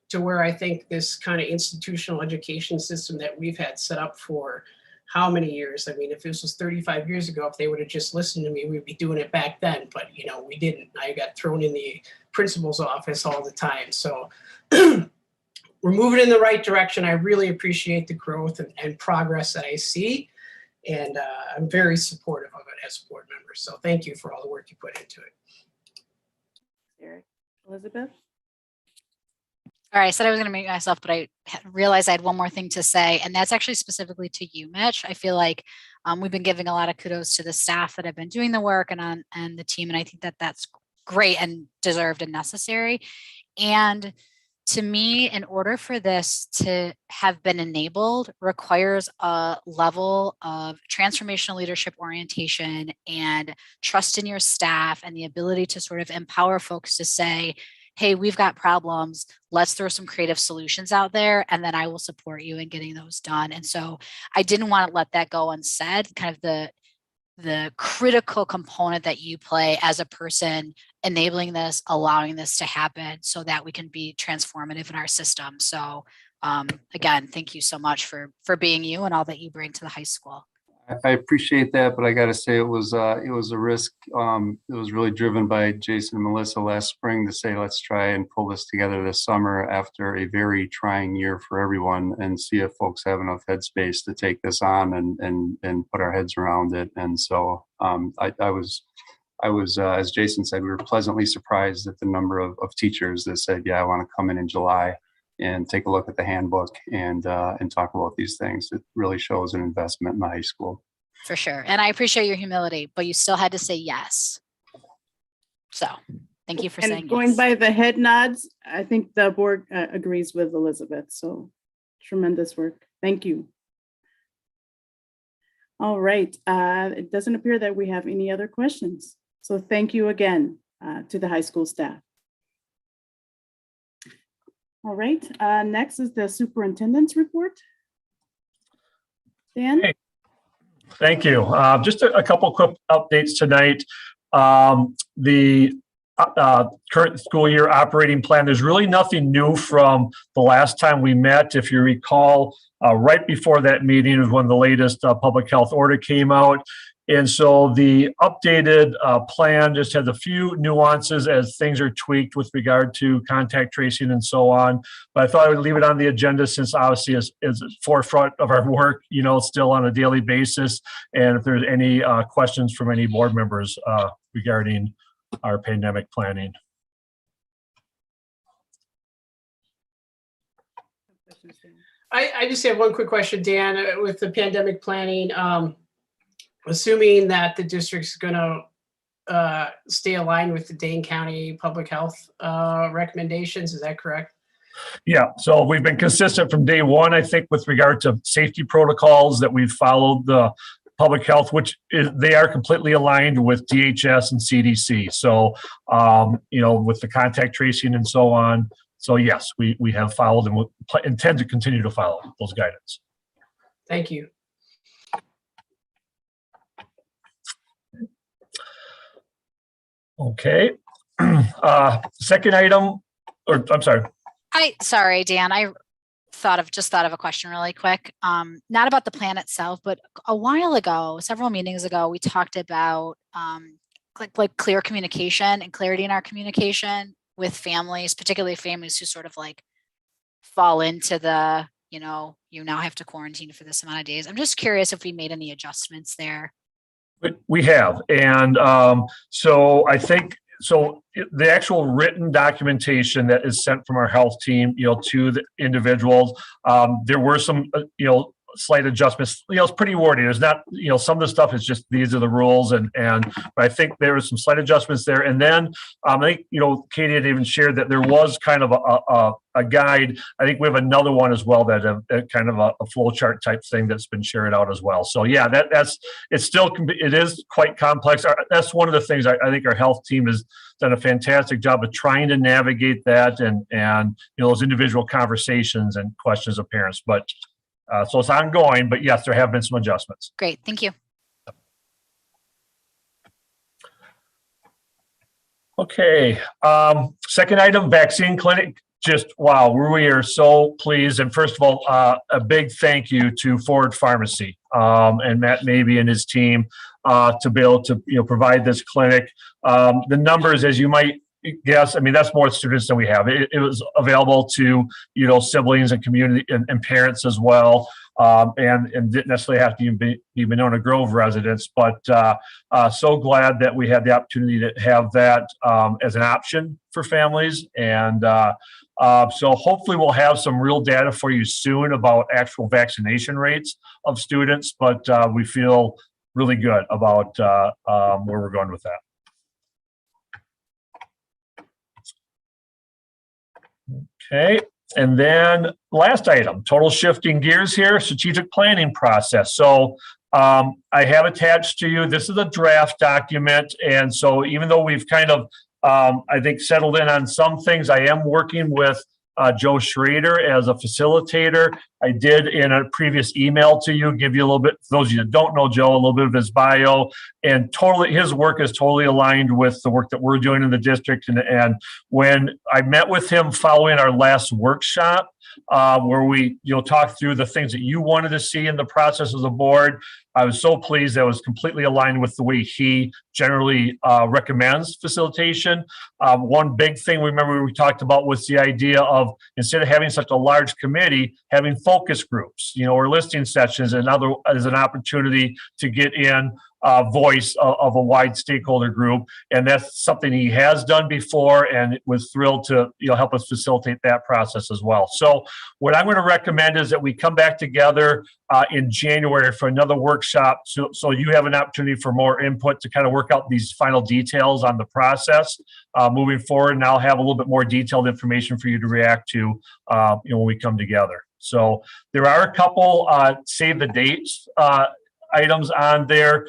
to where I think this kind of institutional education system that we've had set up for how many years? I mean, if this was 35 years ago, if they would have just listened to me, we'd be doing it back then, but we didn't. I got thrown in the principal's office all the time. So we're moving in the right direction. I really appreciate the growth and progress that I see. And I'm very supportive of it as a board member. So thank you for all the work you put into it. Eric, Elizabeth. All right, I said I was going to mute myself, but I realized I had one more thing to say, and that's actually specifically to you, Mitch. I feel like we've been giving a lot of kudos to the staff that have been doing the work and the team, and I think that that's great and deserved and necessary. And to me, in order for this to have been enabled, requires a level of transformational leadership orientation and trust in your staff and the ability to sort of empower folks to say, hey, we've got problems. Let's throw some creative solutions out there, and then I will support you in getting those done. And so I didn't want to let that go unsaid, kind of the critical component that you play as a person enabling this, allowing this to happen so that we can be transformative in our system. So again, thank you so much for being you and all that you bring to the high school. I appreciate that, but I got to say it was a risk. It was really driven by Jason and Melissa last spring to say, let's try and pull this together this summer after a very trying year for everyone, and see if folks have enough headspace to take this on and put our heads around it. And so I was, as Jason said, we were pleasantly surprised at the number of teachers that said, yeah, I want to come in July and take a look at the handbook and talk about these things. It really shows an investment in the high school. For sure. And I appreciate your humility, but you still had to say yes. So thank you for saying going yes. by the head nods, I think the board agrees with Elizabeth. So tremendous work. Thank you. All right. It doesn't appear that we have any other questions. So thank you again to the high school staff. All right, next is the superintendent's report. Dan? Hey, thank you. Just a couple quick updates tonight. The current school year operating plan, there's really nothing new from the last time we met. If you recall, right before that meeting is when the latest public health order came out. And so the updated plan just has a few nuances as things are tweaked with regard to contact tracing and so on. But I thought I would leave it on the agenda since obviously is forefront of our work, still on a daily basis. And if there's any questions from any board members regarding our pandemic planning. I just have one quick question, Dan, with the pandemic planning. Assuming that the district's going to stay aligned with the Dane County Public Health recommendations, is that correct? Yeah, so we've been consistent from day one, I think, with regard to safety protocols that we've followed the public health, which they are completely aligned with DHS and CDC. So, with the contact tracing and so on. So yes, we have followed and we'll intend to continue to follow those guidance. Thank you. Okay. Second item, or I'm sorry. Sorry, Dan, I just thought of a question really quick. Not about the plan itself, but a while ago, several meetings ago, we talked about like clear communication and clarity in our communication with families, particularly families who sort of like fall into the, you now have to quarantine for this amount of days. I'm just curious if we made any adjustments there. We have, and so I think the actual written documentation that is sent from our health team, to the individuals, there were some, slight adjustments. It's pretty wordy. There's not, some of the stuff is just these are the rules, but I think there was some slight adjustments there. And then I think Katie had even shared that there was kind of a guide. I think we have another one as well that kind of a flow chart type thing that's been shared out as well. So yeah, it is quite complex. That's one of the things I think our health team has done a fantastic job of trying to navigate that and those individual conversations and questions of parents. But so it's ongoing, but yes, there have been some adjustments. Great, thank you. Okay, second item, vaccine clinic. Just wow, we are so pleased. And first of all, a big thank you to Forward Pharmacy and Matt Mabey and his team to be able to provide this clinic. The numbers, as you might guess, that's more students than we have. It was available to siblings and community and parents as well, and didn't necessarily have to be Monona Grove residents. But so glad that we had the opportunity to have that as an option for families, and So hopefully we'll have some real data for you soon about actual vaccination rates of students, but we feel really good about where we're going with that. Okay, and then last item, total shifting gears here, strategic planning process. So I have attached to you, this is a draft document. And so even though we've kind of, I think, settled in on some things, I am working with Joe Schrader as a facilitator. I did in a previous email to you, give you a little bit, for those of you that don't know Joe, a little bit of his bio, and totally his work is totally aligned with the work that we're doing in the district. And when I met with him following our last workshop, where we talked through the things that you wanted to see in the process as a board, I was so pleased that was completely aligned with the way he generally recommends facilitation. One big thing we talked about was the idea of, instead of having such a large committee, having focus groups, or listening sessions, and other as an opportunity to get in voice of a wide stakeholder group. And that's something he has done before, and was thrilled to help us facilitate that process as well. So what I'm going to recommend is that we come back together in January for another workshop, so you have an opportunity for more input to kind of work out these final details on the process moving forward. And I'll have a little bit more detailed information for you to react to when we come together. So there are a couple save the dates items on there.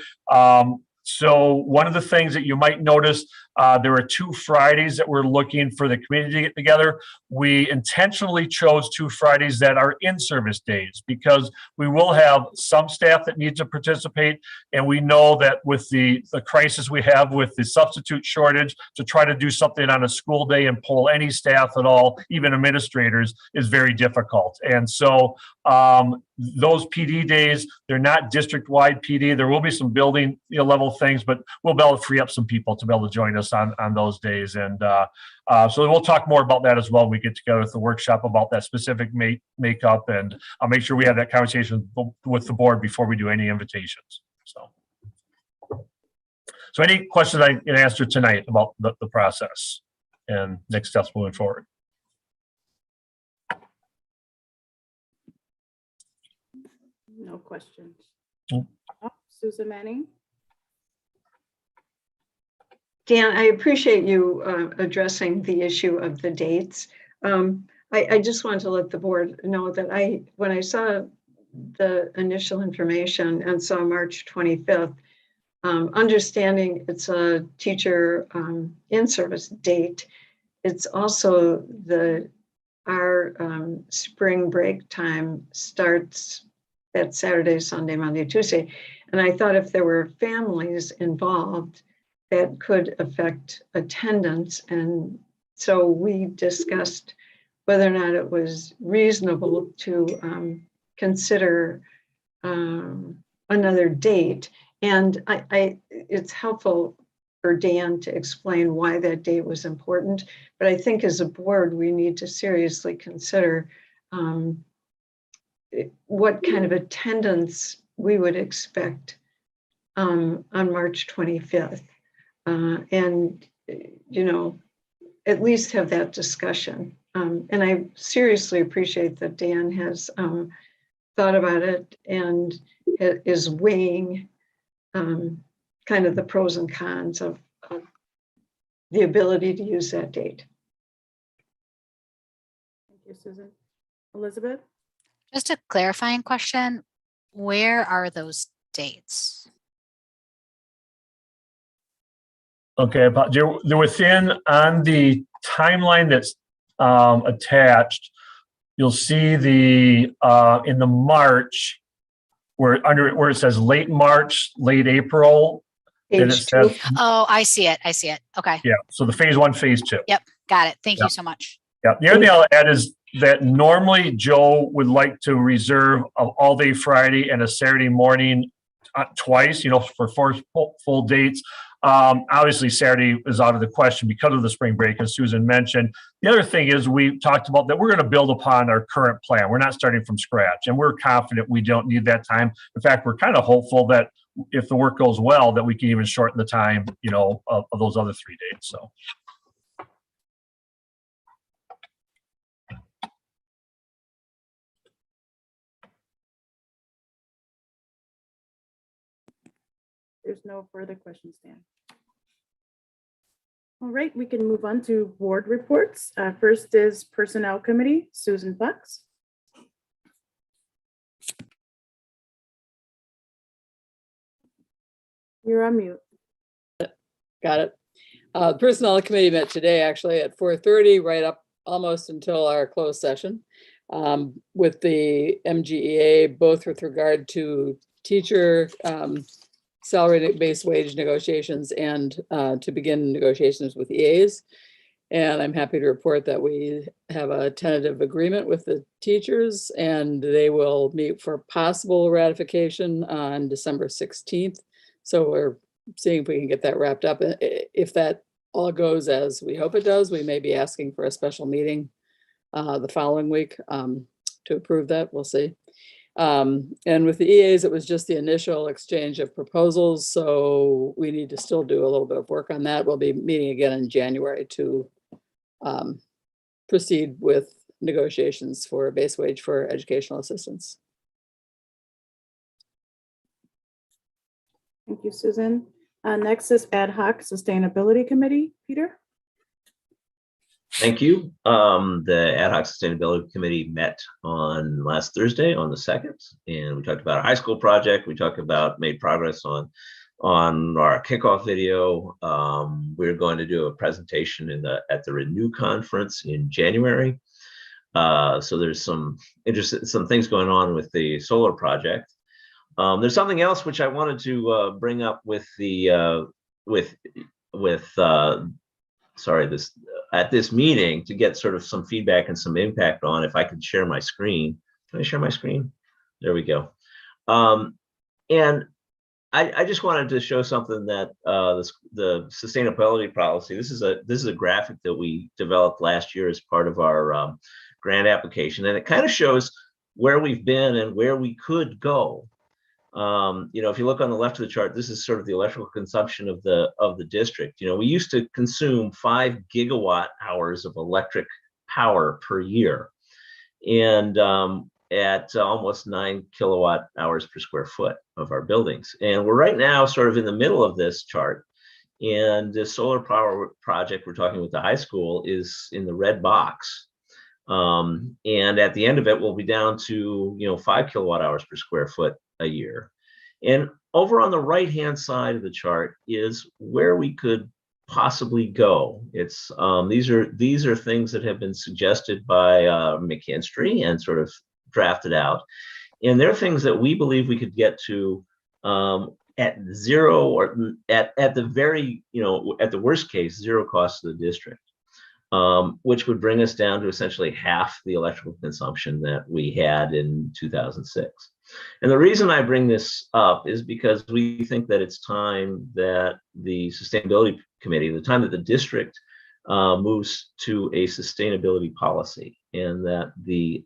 So one of the things that you might notice, there are 2 Fridays that we're looking for the committee to get together. We intentionally chose 2 Fridays that are in-service days, because we will have some staff that need to participate. And we know that with the crisis we have with the substitute shortage, to try to do something on a school day and pull any staff at all, even administrators, is very difficult. And so those PD days, they're not district-wide PD. There will be some building level things, but we'll be able to free up some people to be able to join us on those days. And so we'll talk more about that as well when we get together at the workshop about that specific makeup. And I'll make sure we have that conversation with the board before we do any invitations. So any questions I can answer tonight about the process and next steps moving forward? No questions. Nope. Susan Manning? Dan, I appreciate you addressing the issue of the dates. I just want to let the board know that when I saw the initial information and saw March 25th, understanding it's a teacher in-service date, it's also our spring break time starts that Saturday, Sunday, Monday, Tuesday. And I thought if there were families involved, that could affect attendance. And so we discussed whether or not it was reasonable to consider another date. And it's helpful for Dan to explain why that date was important. But I think as a board, we need to seriously consider what kind of attendance we would expect on March 25th. And, at least have that discussion. And I seriously appreciate that Dan has thought about it and is weighing kind of the pros and cons of the ability to use that date. Thank you, Susan. Elizabeth? Just a clarifying question, where are those dates? Okay, but they're within on the timeline that's attached. You'll see the in the March where it says late March, late April. Then it says, Oh, I see it. Okay. Yeah. So the phase 1, phase 2. Yep. Got it. Thank Yeah. you so much. Yeah. The other thing I'll add is that normally Joe would like to reserve an all-day Friday and a Saturday morning twice, for 4 full dates. Obviously, Saturday is out of the question because of the spring break, as Susan mentioned. The other thing is we talked about that we're going to build upon our current plan. We're not starting from scratch, and we're confident we don't need that time. In fact, we're kind of hopeful that if the work goes well, that we can even shorten the time, of those other 3 dates. So. There's no further questions, Dan. All right, we can move on to board reports. First is Personnel Committee, Susan Fox. You're on mute. Got it. Personnel Committee met today actually at 4:30, right up almost until our closed session, with the MGEA, both with regard to teacher salary-based wage negotiations and to begin negotiations with EAs. And I'm happy to report that we have a tentative agreement with the teachers, and they will meet for possible ratification on December 16th. So we're seeing if we can get that wrapped up. If that all goes as we hope it does, we may be asking for a special meeting the following week to approve that. We'll see. And with the EAs, it was just the initial exchange of proposals. So we need to still do a little bit of work on that. We'll be meeting again in January to proceed with negotiations for a base wage for educational assistants. Thank you, Susan. Next is Ad Hoc Sustainability Committee, Peter. Thank you. The Ad Hoc Sustainability Committee met on last Thursday on the 2nd, and we talked about a high school project. We talked about made progress on our kickoff video. We're going to do a presentation at the Renew conference in January. So there's some things going on with the solar project. There's something else which I wanted to bring up with the at this meeting to get sort of some feedback and some impact on. If I could share my screen. Can I share my screen? There we go. And I just wanted to show something that the sustainability policy. This is a graphic that we developed last year as part of our grant application, and it kind of shows where we've been and where we could go. If you look on the left of the chart, this is sort of the electrical consumption of the district. We used to consume 5 gigawatt hours of electric power per year, and at almost 9 kilowatt hours per square foot of our buildings. And we're right now sort of in the middle of this chart. And the solar power project we're talking with the high school is in the red box. And at the end of it, we'll be down to 5 kilowatt hours per square foot a year. And over on the right-hand side of the chart is where we could possibly go. It's these are things that have been suggested by McKinstry and sort of drafted out, and they're things that we believe we could get to at zero, or at the very at the worst case, zero cost to the district, which would bring us down to essentially half the electrical consumption that we had in 2006. And the reason I bring this up is because we think that it's time that the Sustainability Committee, the time that the district moves to a sustainability policy, and that the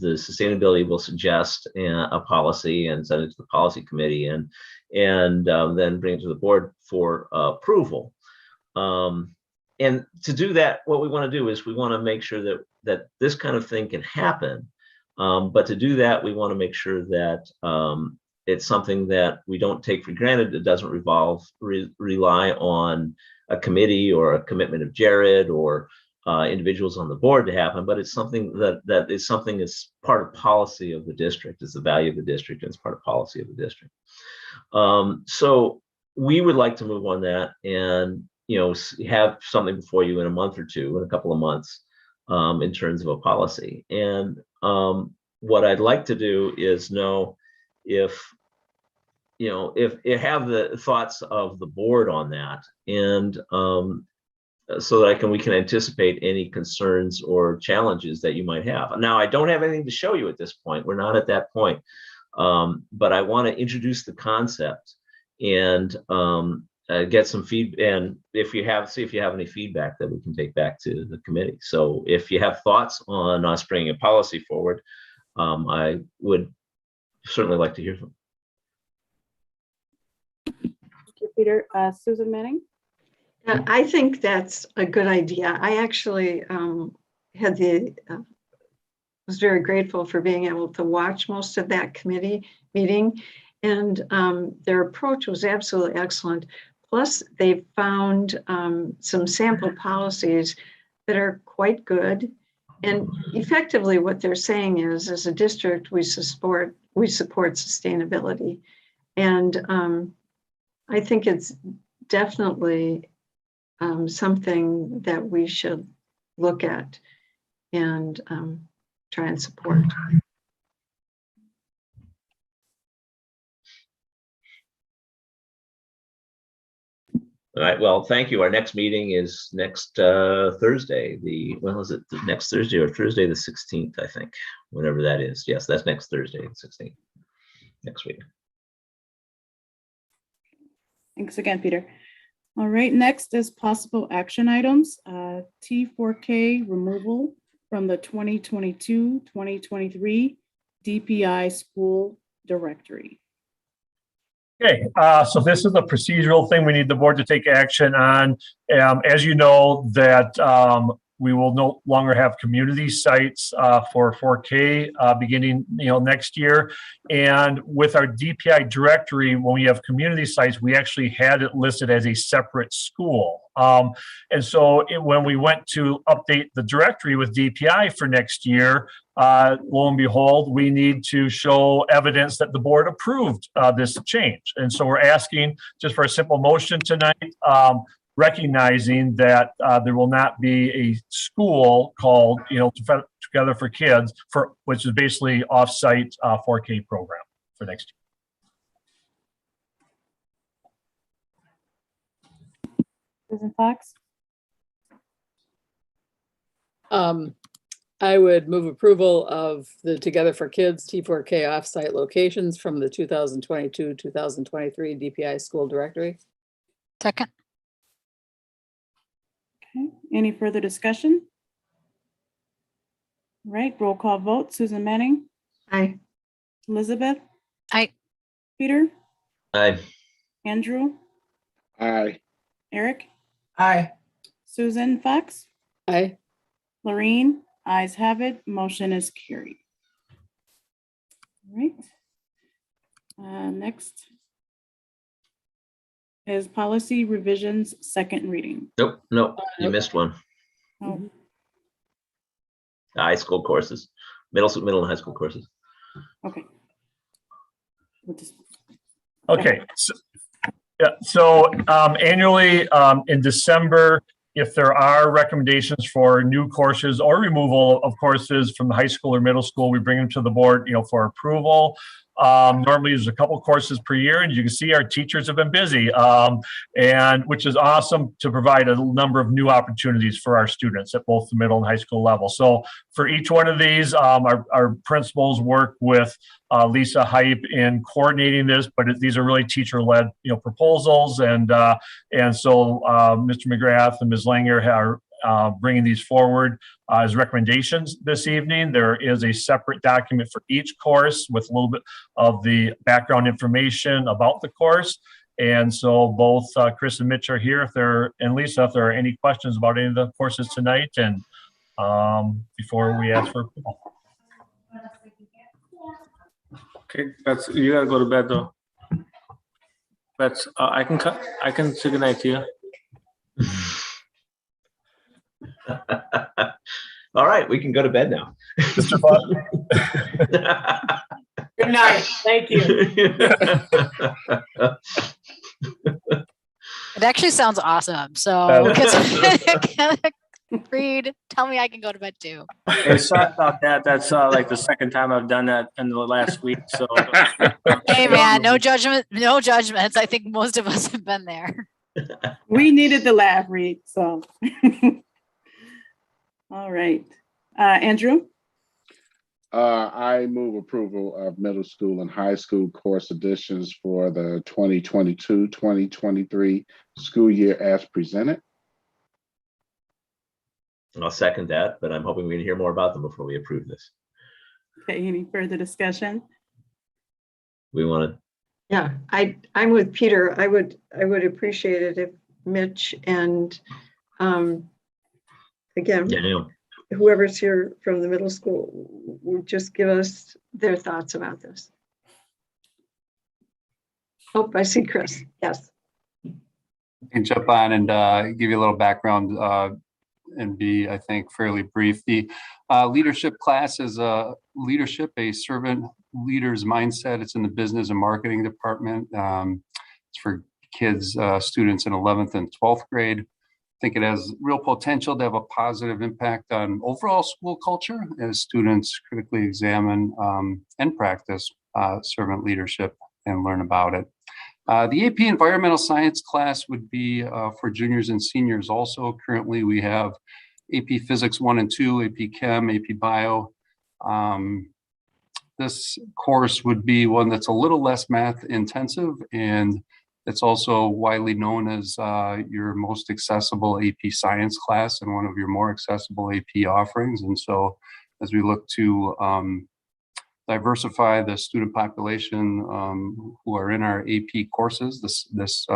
sustainability will suggest a policy and send it to the policy committee, and then bring it to the board for approval. And to do that, what we want to do is we want to make sure that this kind of thing can happen. But to do that, we want to make sure that it's something that we don't take for granted. It doesn't rely on a committee or a commitment of Jared or individuals on the board to happen, but it's something that is something that's part of policy of the district. It's the value of the district, and it's part of policy of the district. So we would like to move on that and have something before you in a month or two, in a couple of months, in terms of a policy. And what I'd like to do is know if have the thoughts of the board on that, and so that we can anticipate any concerns or challenges that you might have. Now, I don't have anything to show you at this point. We're not at that point, but I want to introduce the concept and get some feedback, and see if you have any feedback that we can take back to the committee. So if you have thoughts on us bringing a policy forward, I would certainly like to hear from. Thank you, Peter. Susan Manning. I think that's a good idea. I actually was very grateful for being able to watch most of that committee meeting. And their approach was absolutely excellent. Plus, they found some sample policies that are quite good. And effectively, what they're saying is, as a district, we support sustainability. And I think it's definitely something that we should look at and try and support. All right, well, thank you. Our next meeting is next Thursday. When is it? Next Thursday or Thursday the 16th, I think, whenever that is. Yes, that's next Thursday, the 16th, next week. Thanks again, Peter. All right, next is possible action items. T4K removal from the 2022-2023 DPI school directory. Okay, so this is a procedural thing we need the board to take action on. As you know, that we will no longer have community sites for 4K beginning next year. And with our DPI directory, when we have community sites, we actually had it listed as a separate school. And so when we went to update the directory with DPI for next year, lo and behold, we need to show evidence that the board approved this change. And so we're asking just for a simple motion tonight, recognizing that there will not be a school called, Together for Kids, which is basically off-site 4K program for next year. Susan Fox? I would move approval of the Together for Kids T4K offsite locations from the 2022-2023 DPI school directory. Second. Okay, any further discussion? All right, roll call vote. Susan Manning? Aye. Elizabeth? Aye. Peter? Aye. Andrew? Aye. Eric? Aye. Susan Fox? Aye. Lorraine? Ayes have it. Motion is carried. All right. Next is policy revisions, second reading. Nope, you missed one. Oh, High school courses, middle and high school courses. okay. We'll just- Okay, so annually in December, if there are recommendations for new courses or removal of courses from the high school or middle school, we bring them to the board, for approval. Normally there's a couple courses per year, and you can see our teachers have been busy, and which is awesome to provide a number of new opportunities for our students at both the middle and high school level. So for each one of these, our principals work with Lisa Hype in coordinating this, but these are really teacher-led, proposals, and so Mr. McGrath and Ms. Langer are bringing these forward as recommendations this evening. There is a separate document for each course with a little bit of the background information about the course. And so both Chris and Mitch are here and Lisa, if there are any questions about any of the courses tonight, and before we ask for approval. Okay, you gotta go to bed though. I can say good night to you. All right, we can go to bed now. Mr. Fox? Good night. Thank you. It actually sounds awesome. So Reed, tell me I can go to bed too. Hey, sorry about that. That's like the second time I've done that in the last week. So Hey man, no judgment, no judgments. I think most of us have been there. We needed the laugh, Reed, so. All right, Andrew? I move approval of middle school and high school course additions for the 2022-2023 school year as presented. I'll second that, but I'm hoping we can hear more about them before we approve this. Okay, any further discussion? We want to. Yeah, I'm with Peter. I would appreciate it if Mitch and again, whoever's here from the middle school would just give us their thoughts about this. Oh, I see Chris. Yes. I can jump on and give you a little background and be, I think, fairly brief. The leadership class is a servant leader's mindset. It's in the business and marketing department. It's for kids, students in 11th and 12th grade. I think it has real potential to have a positive impact on overall school culture as students critically examine and practice servant leadership and learn about it. The AP Environmental Science class would be for juniors and seniors also. Currently, we have AP Physics 1 and 2, AP Chem, AP Bio. This course would be one that's a little less math intensive, and it's also widely known as your most accessible AP Science class and one of your more accessible AP offerings. And so as we look to diversify the student population who are in our AP courses, this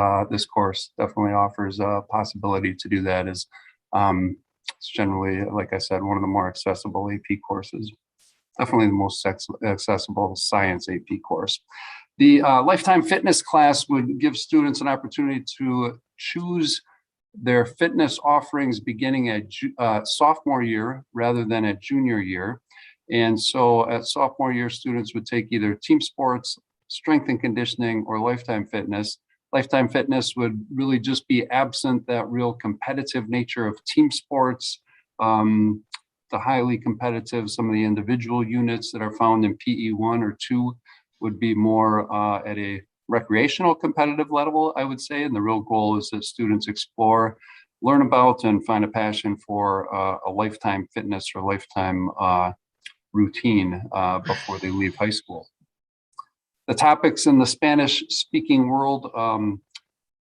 course definitely offers a possibility to do that. As it's generally, like I said, one of the more accessible AP courses, definitely the most accessible science AP course. The Lifetime Fitness class would give students an opportunity to choose their fitness offerings beginning at sophomore year rather than at junior year. And so at sophomore year, students would take either team sports, strength and conditioning, or Lifetime Fitness. Lifetime Fitness would really just be absent that real competitive nature of team sports, the highly competitive, some of the individual units that are found in PE 1 or 2 would be more at a recreational competitive level, I would say. And the real goal is that students explore, learn about, and find a passion for a lifetime fitness or lifetime routine before they leave high school. The topics in the Spanish speaking world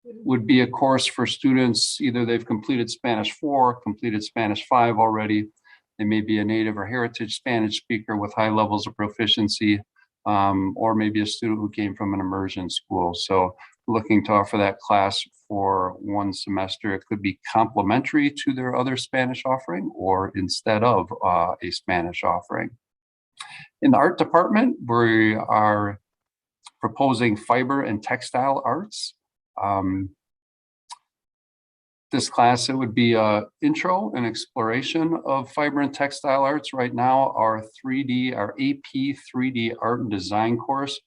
would be a course for students, either they've completed Spanish 4, completed Spanish 5 already. They may be a native or heritage Spanish speaker with high levels of proficiency, or maybe a student who came from an immersion school. So looking to offer that class for one semester. It could be complementary to their other Spanish offering or instead of a Spanish offering. In the art department, we are proposing fiber and textile arts. This class, it would be an intro and exploration of fiber and textile arts. Right now, our AP 3D art and design course,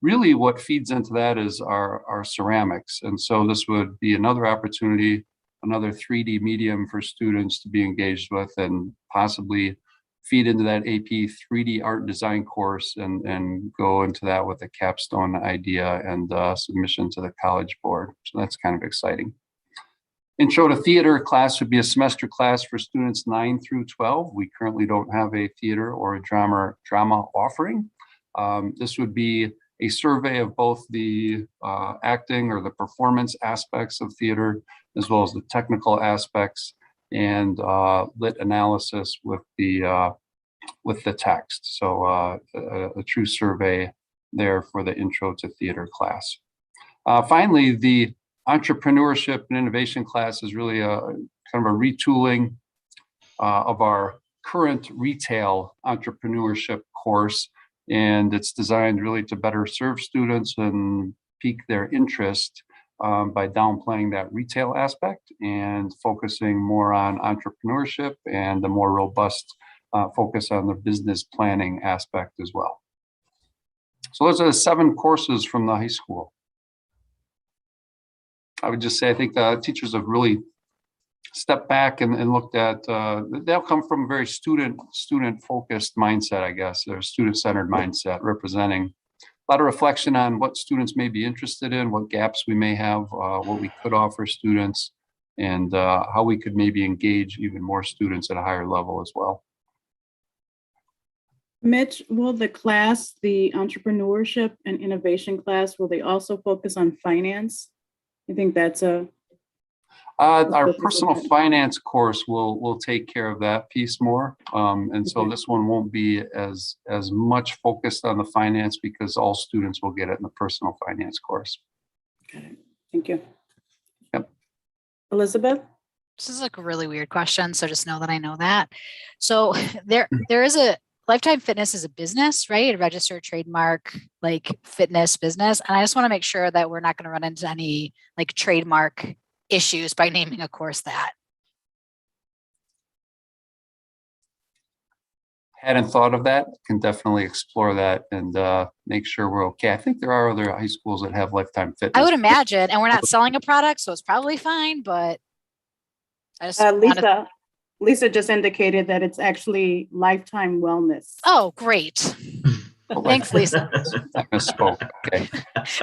really what feeds into that is our ceramics. And so this would be another opportunity, another 3D medium for students to be engaged with and possibly feed into that AP 3D art and design course and go into that with a capstone idea and submission to the College Board. So that's kind of exciting. Intro to Theater class would be a semester class for students 9 through 12. We currently don't have a theater or a drama offering. This would be a survey of both the acting or the performance aspects of theater, as well as the technical aspects and lit analysis with the text. So a true survey there for the Intro to Theater class. Finally, the Entrepreneurship and Innovation class is really a kind of a retooling of our current retail entrepreneurship course. And it's designed really to better serve students and pique their interest by downplaying that retail aspect and focusing more on entrepreneurship and a more robust focus on the business planning aspect as well. So those are the 7 courses from the high school. I would just say, I think the teachers have really stepped back and looked at, they'll come from a very student-focused mindset, I guess, or student-centered mindset, representing a lot of reflection on what students may be interested in, what gaps we may have, what we could offer students, and how we could maybe engage even more students at a higher level as well. Mitch, will the class, the Entrepreneurship and Innovation class, will they also focus on finance? You think that's our personal finance course will take care of that piece more. And so this one won't be as much focused on the finance because all students will get it in the personal finance course. Okay, thank you. Yep. Elizabeth? This is like a really weird question, so just know that I know that. So there is a Lifetime Fitness is a business, right? A registered trademark, like fitness business. And I just want to make sure that we're not going to run into any like trademark issues by naming a course that. Hadn't thought of that. Can definitely explore that and make sure we're okay. I think there are other high schools that have Lifetime Fitness. I would imagine, and we're not selling a product, so it's probably fine, but I just wanted. Lisa just indicated that it's actually Lifetime Wellness. Oh, great. Thanks, Lisa. I misspoke. Okay.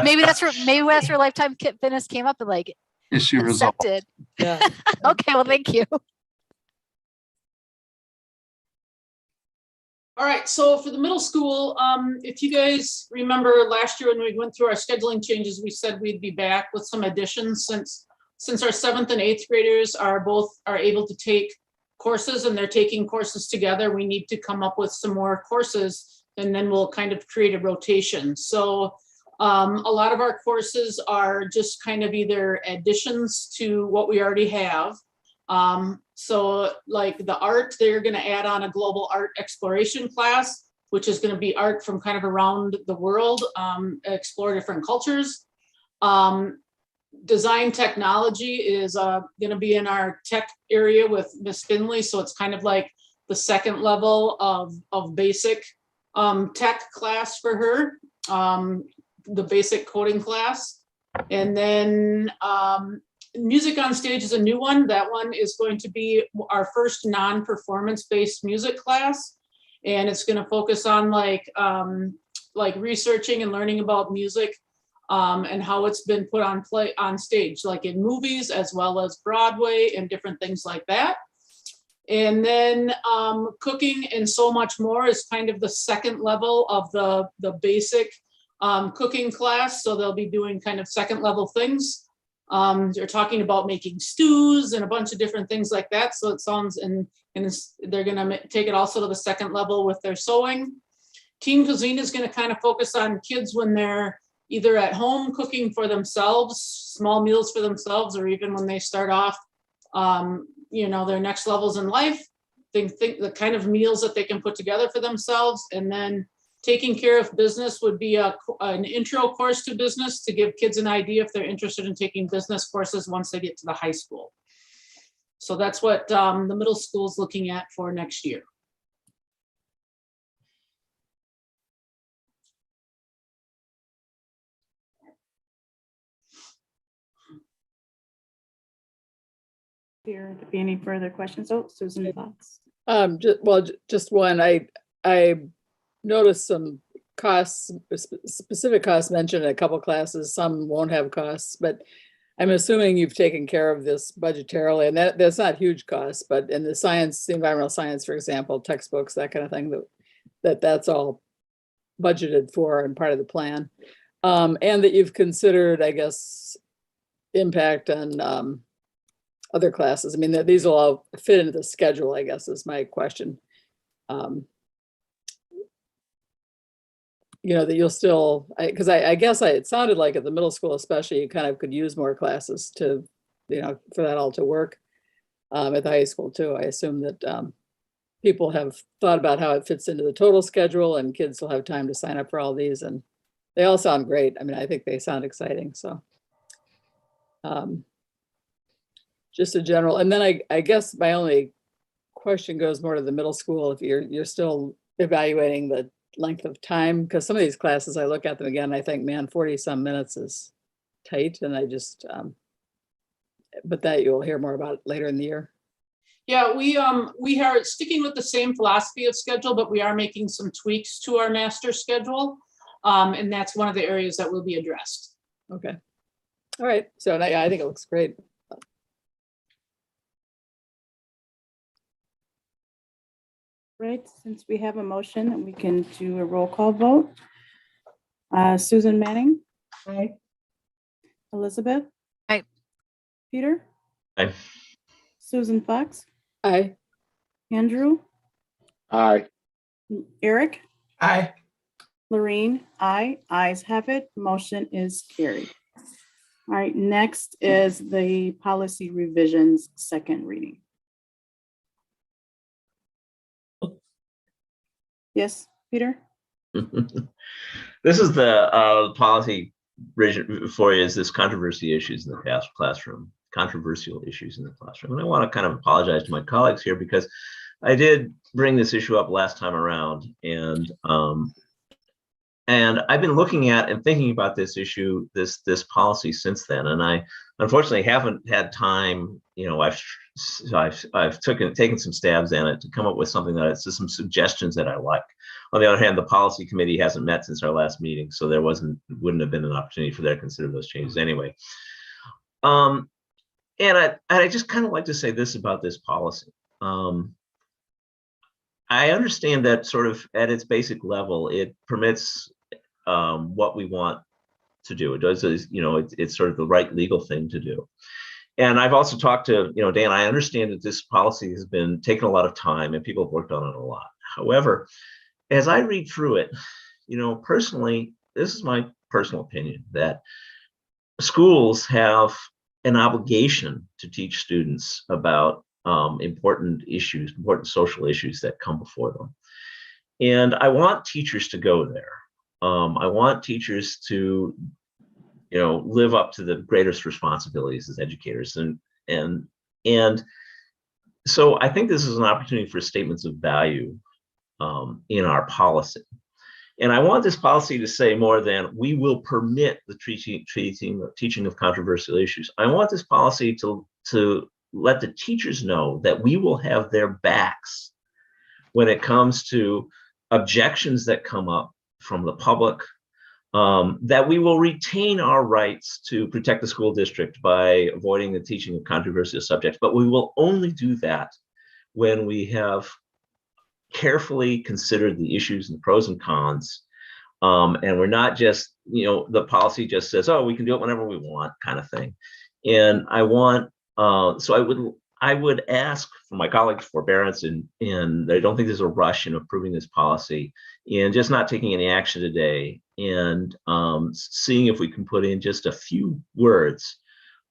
Maybe that's where Lifetime Fitness came up and like Issue resolved. accepted. Yeah. Okay, well, thank you. All right, so for the middle school, if you guys remember last year when we went through our scheduling changes, we said we'd be back with some additions since our 7th and 8th graders are able to take courses and they're taking courses together. We need to come up with some more courses and then we'll kind of create a rotation. So a lot of our courses are just kind of either additions to what we already have. So like the art, they're going to add on a global art exploration class, which is going to be art from kind of around the world, explore different cultures. Design technology is going to be in our tech area with Miss Finley. So it's kind of like the second level of basic tech class for her, the basic coding class. And then music on stage is a new one. That one is going to be our first non-performance based music class. And it's going to focus on like researching and learning about music and how it's been put on stage, like in movies as well as Broadway and different things like that. And then cooking and so much more is kind of the second level of the basic cooking class. So they'll be doing kind of second level things. They're talking about making stews and a bunch of different things like that. So it sounds, and they're going to take it also to the second level with their sewing. Team Cuisine is going to kind of focus on kids when they're either at home cooking for themselves, small meals for themselves, or even when they start off, their next levels in life, think the kind of meals that they can put together for themselves. And then taking care of business would be an intro course to business to give kids an idea if they're interested in taking business courses once they get to the high school. So that's what the middle school is looking at for next year. Here to be any further questions? Oh, Susan, thoughts? Just one. I noticed some costs, specific costs mentioned in a couple classes. Some won't have costs, but I'm assuming you've taken care of this budgetarily, and that's not huge costs. But in the science, the environmental science, for example, textbooks, that kind of thing, that's all budgeted for and part of the plan, and that you've considered, I guess, impact on other classes. I mean, these will all fit into the schedule, I guess, is my question. That you'll still, because I guess it sounded like at the middle school especially, you kind of could use more classes to, for that all to work. At the high school too, I assume that people have thought about how it fits into the total schedule and kids will have time to sign up for all these, and they all sound great. I mean, I think they sound exciting, so. Just a general, and then I guess my only question goes more to the middle school. If you're still evaluating the length of time, because some of these classes I look at them again, I think, man, 40 some minutes is tight, and I just but that you'll hear more about later in the year. Yeah, we are sticking with the same philosophy of schedule, but we are making some tweaks to our master schedule, and that's one of the areas that will be addressed. Okay, all right, so I think it looks great. Right, since we have a motion, we can do a roll call vote. Susan Manning. Aye. Elizabeth. Aye. Peter. Aye. Susan Fox. Aye. Andrew. Aye. Eric. Aye. Lorene. Aye. Ayes have it. Motion is carried. All right, next is the policy revisions, second reading. Yes, Peter? This is the policy for you, is this controversy issues in the past classroom, controversial issues in the classroom. And I want to kind of apologize to my colleagues here because I did bring this issue up last time around, and I've been looking at and thinking about this issue, this policy since then. And I unfortunately haven't had time. You know, I've taken some stabs at it to come up with something that it's just some suggestions that I like. On the other hand, the policy committee hasn't met since our last meeting, so there wouldn't have been an opportunity for them to consider those changes anyway. And I just kind of like to say this about this policy. I understand that sort of at its basic level, it permits what we want to do. It does, you know, it's sort of the right legal thing to do. And I've also talked to, you know, Dan, I understand that this policy has been taking a lot of time and people have worked on it a lot. However, as I read through it, you know, personally, this is my personal opinion, that schools have an obligation to teach students about important issues, important social issues that come before them. And I want teachers to go there. I want teachers to, you know, live up to the greatest responsibilities as educators. And so I think this is an opportunity for statements of value in our policy. And I want this policy to say more than we will permit the teaching of controversial issues. I want this policy to let the teachers know that we will have their backs when it comes to objections that come up from the public, that we will retain our rights to protect the school district by avoiding the teaching of controversial subjects, but we will only do that when we have carefully considered the issues and the pros and cons. And we're not just, you know, the policy just says, oh, we can do it whenever we want kind of thing. And I want, so I would ask for my colleagues' forbearance, and I don't think there's a rush in approving this policy and just not taking any action today, and seeing if we can put in just a few words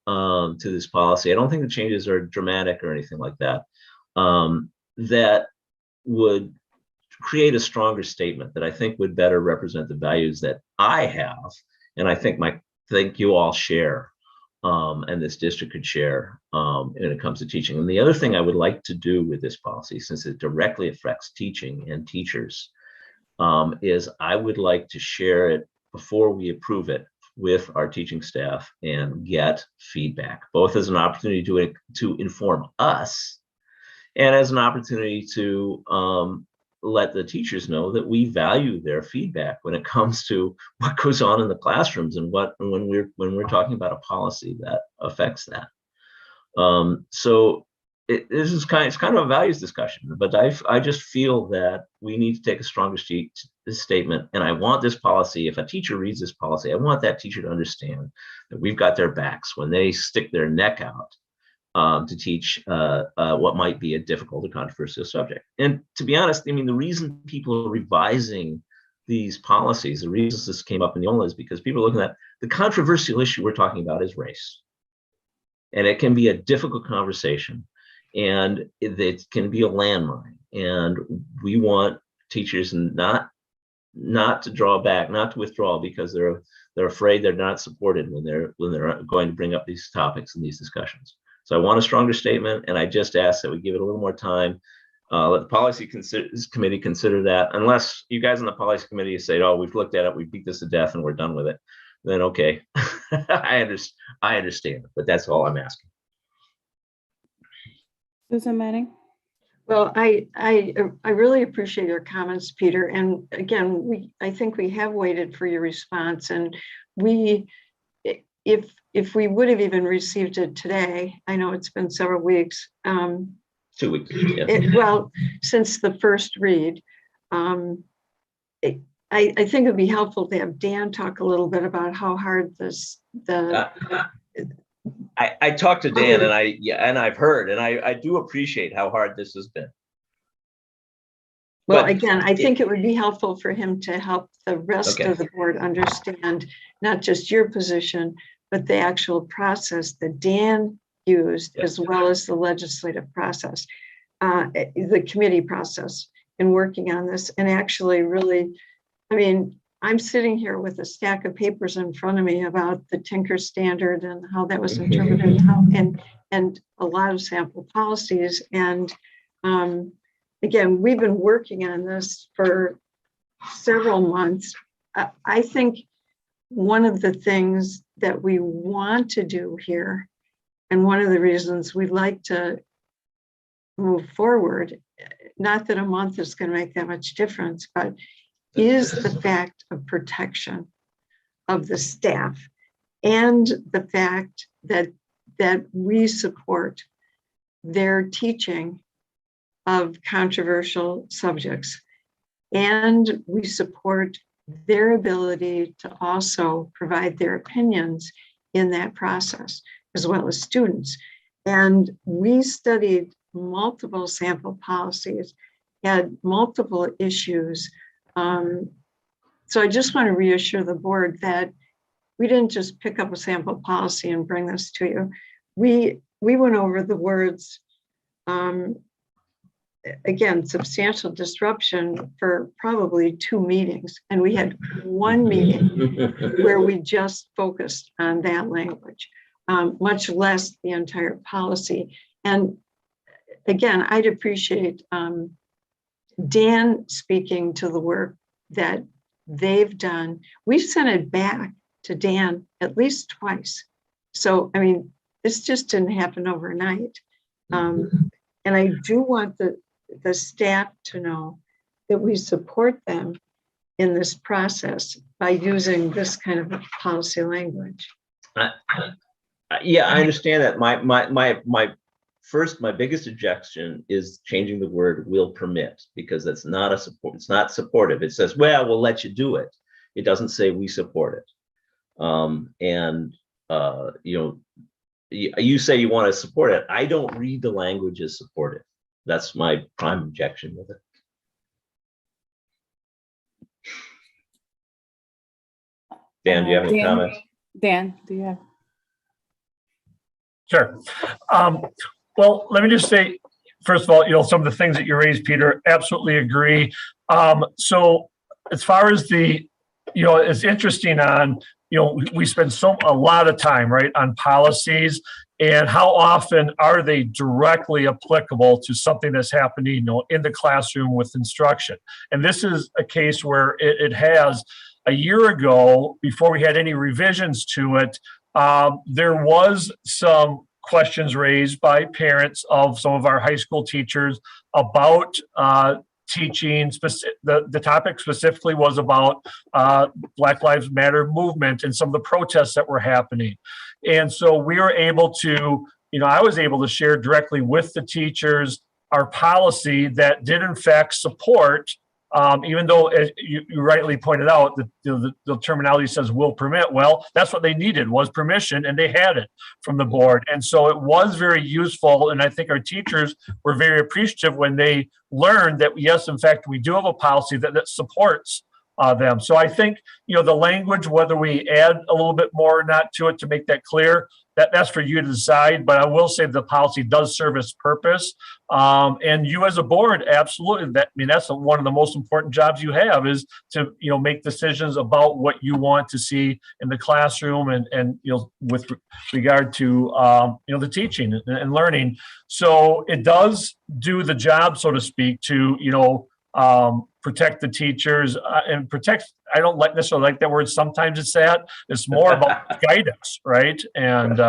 to this policy. I don't think the changes are dramatic or anything like that. That would create a stronger statement that I think would better represent the values that I have, and I think you all share, and this district could share when it comes to teaching. And the other thing I would like to do with this policy, since it directly affects teaching and teachers, is I would like to share it before we approve it with our teaching staff and get feedback, both as an opportunity to inform us and as an opportunity to let the teachers know that we value their feedback when it comes to what goes on in the classrooms and when we're talking about a policy that affects that. So it's kind of a values discussion, but I just feel that we need to take a stronger statement. And I want this policy, if a teacher reads this policy, I want that teacher to understand that we've got their backs when they stick their neck out to teach what might be a difficult or controversial subject. And to be honest, I mean, the reason people are revising these policies, the reasons this came up in the OLA is because people are looking at the controversial issue we're talking about is race. And it can be a difficult conversation, and it can be a landmine. And we want teachers not to draw back, not to withdraw because they're afraid they're not supported when they're going to bring up these topics and these discussions. So I want a stronger statement, and I just ask that we give it a little more time. Let the policy committee consider that. Unless you guys in the policy committee say, oh, we've looked at it, we beat this to death and we're done with it, then okay, I understand, but that's all I'm asking. Susan Manning? Well, I really appreciate your comments, Peter. And again, I think we have waited for your response, and if we would have even received it today, I know it's been several weeks. 2 weeks. Yeah. Well, since the first read, I think it'd be helpful to have Dan talk a little bit about how hard I talked to Dan, and I've heard, and I do appreciate how hard this has been. Well, again, I think it would be helpful for him to help the rest of the board understand not just your position, but the actual process that Dan used, as well as the legislative process, the committee process. in working on this and actually really, I mean, I'm sitting here with a stack of papers in front of me about the Tinker standard and how that was interpreted and how, and a lot of sample policies. And again, we've been working on this for several months. I think one of the things that we want to do here, and one of the reasons we'd like to move forward, not that a month is going to make that much difference, but is the fact of protection of the staff and the fact that we support their teaching of controversial subjects, and we support their ability to also provide their opinions in that process, as well as students. And we studied multiple sample policies, had multiple issues. So I just want to reassure the board that we didn't just pick up a sample policy and bring this to you. We went over the words, again, substantial disruption for probably 2 meetings. And we had 1 meeting where we just focused on that language, much less the entire policy. And again, I'd appreciate Dan speaking to the work that they've done. We've sent it back to Dan at least twice. So, I mean, this just didn't happen overnight. And I do want the staff to know that we support them in this process by using this kind of policy language. Yeah, I understand that. My biggest objection is changing the word "will permit," because that's not a support. It's not supportive. It says, "Well, we'll let you do it." It doesn't say we support it. You say you want to support it. I don't read the language as supportive. That's my prime objection with it. Dan, do you have any comments? Dan, do you have? Sure. Well, let me just say, first of all, some of the things that you raised, Peter, absolutely agree. So as far as it's interesting on, we spend a lot of time, right, on policies, and how often are they directly applicable to something that's happening, in the classroom with instruction. And this is a case where it has, a year ago, before we had any revisions to it, there was some questions raised by parents of some of our high school teachers about teaching. The topic specifically was about Black Lives Matter movement and some of the protests that were happening. And so we were able to, I was able to share directly with the teachers our policy that did in fact support, even though, as you rightly pointed out, the terminology says will permit. Well, that's what they needed, was permission, and they had it from the board. And so it was very useful. And I think our teachers were very appreciative when they learned that, yes, in fact, we do have a policy that supports them. So I think, the language, whether we add a little bit more or not to it to make that clear, that's for you to decide. But I will say the policy does serve its purpose. And you as a board, absolutely. That's one of the most important jobs you have, is to, make decisions about what you want to see in the classroom and with regard to, the teaching and learning. So it does do the job, so to speak, to, protect the teachers and protect. I don't necessarily like that word. Sometimes it's more about guidance, right? And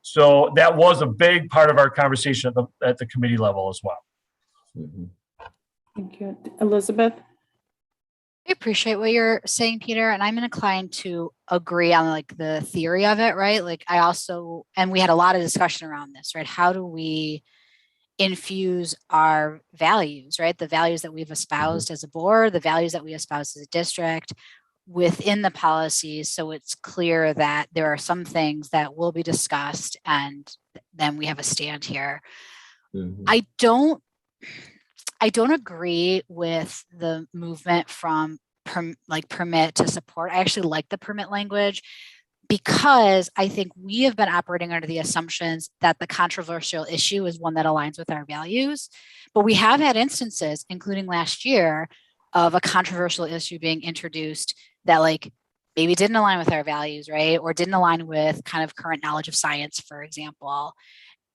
so that was a big part of our conversation at the committee level as well. Thank you. Elizabeth? I appreciate what you're saying, Peter, and I'm inclined to agree on the theory of it, right? And we had a lot of discussion around this, right? How do we infuse our values, right? The values that we've espoused as a board, the values that we espouse as a district within the policies. So it's clear that there are some things that will be discussed and then we have a stand here. I don't agree with the movement from permit to support. I actually like the permit language, because I think we have been operating under the assumptions that the controversial issue is one that aligns with our values. But we have had instances, including last year, of a controversial issue being introduced that like maybe didn't align with our values, right? Or didn't align with kind of current knowledge of science, for example.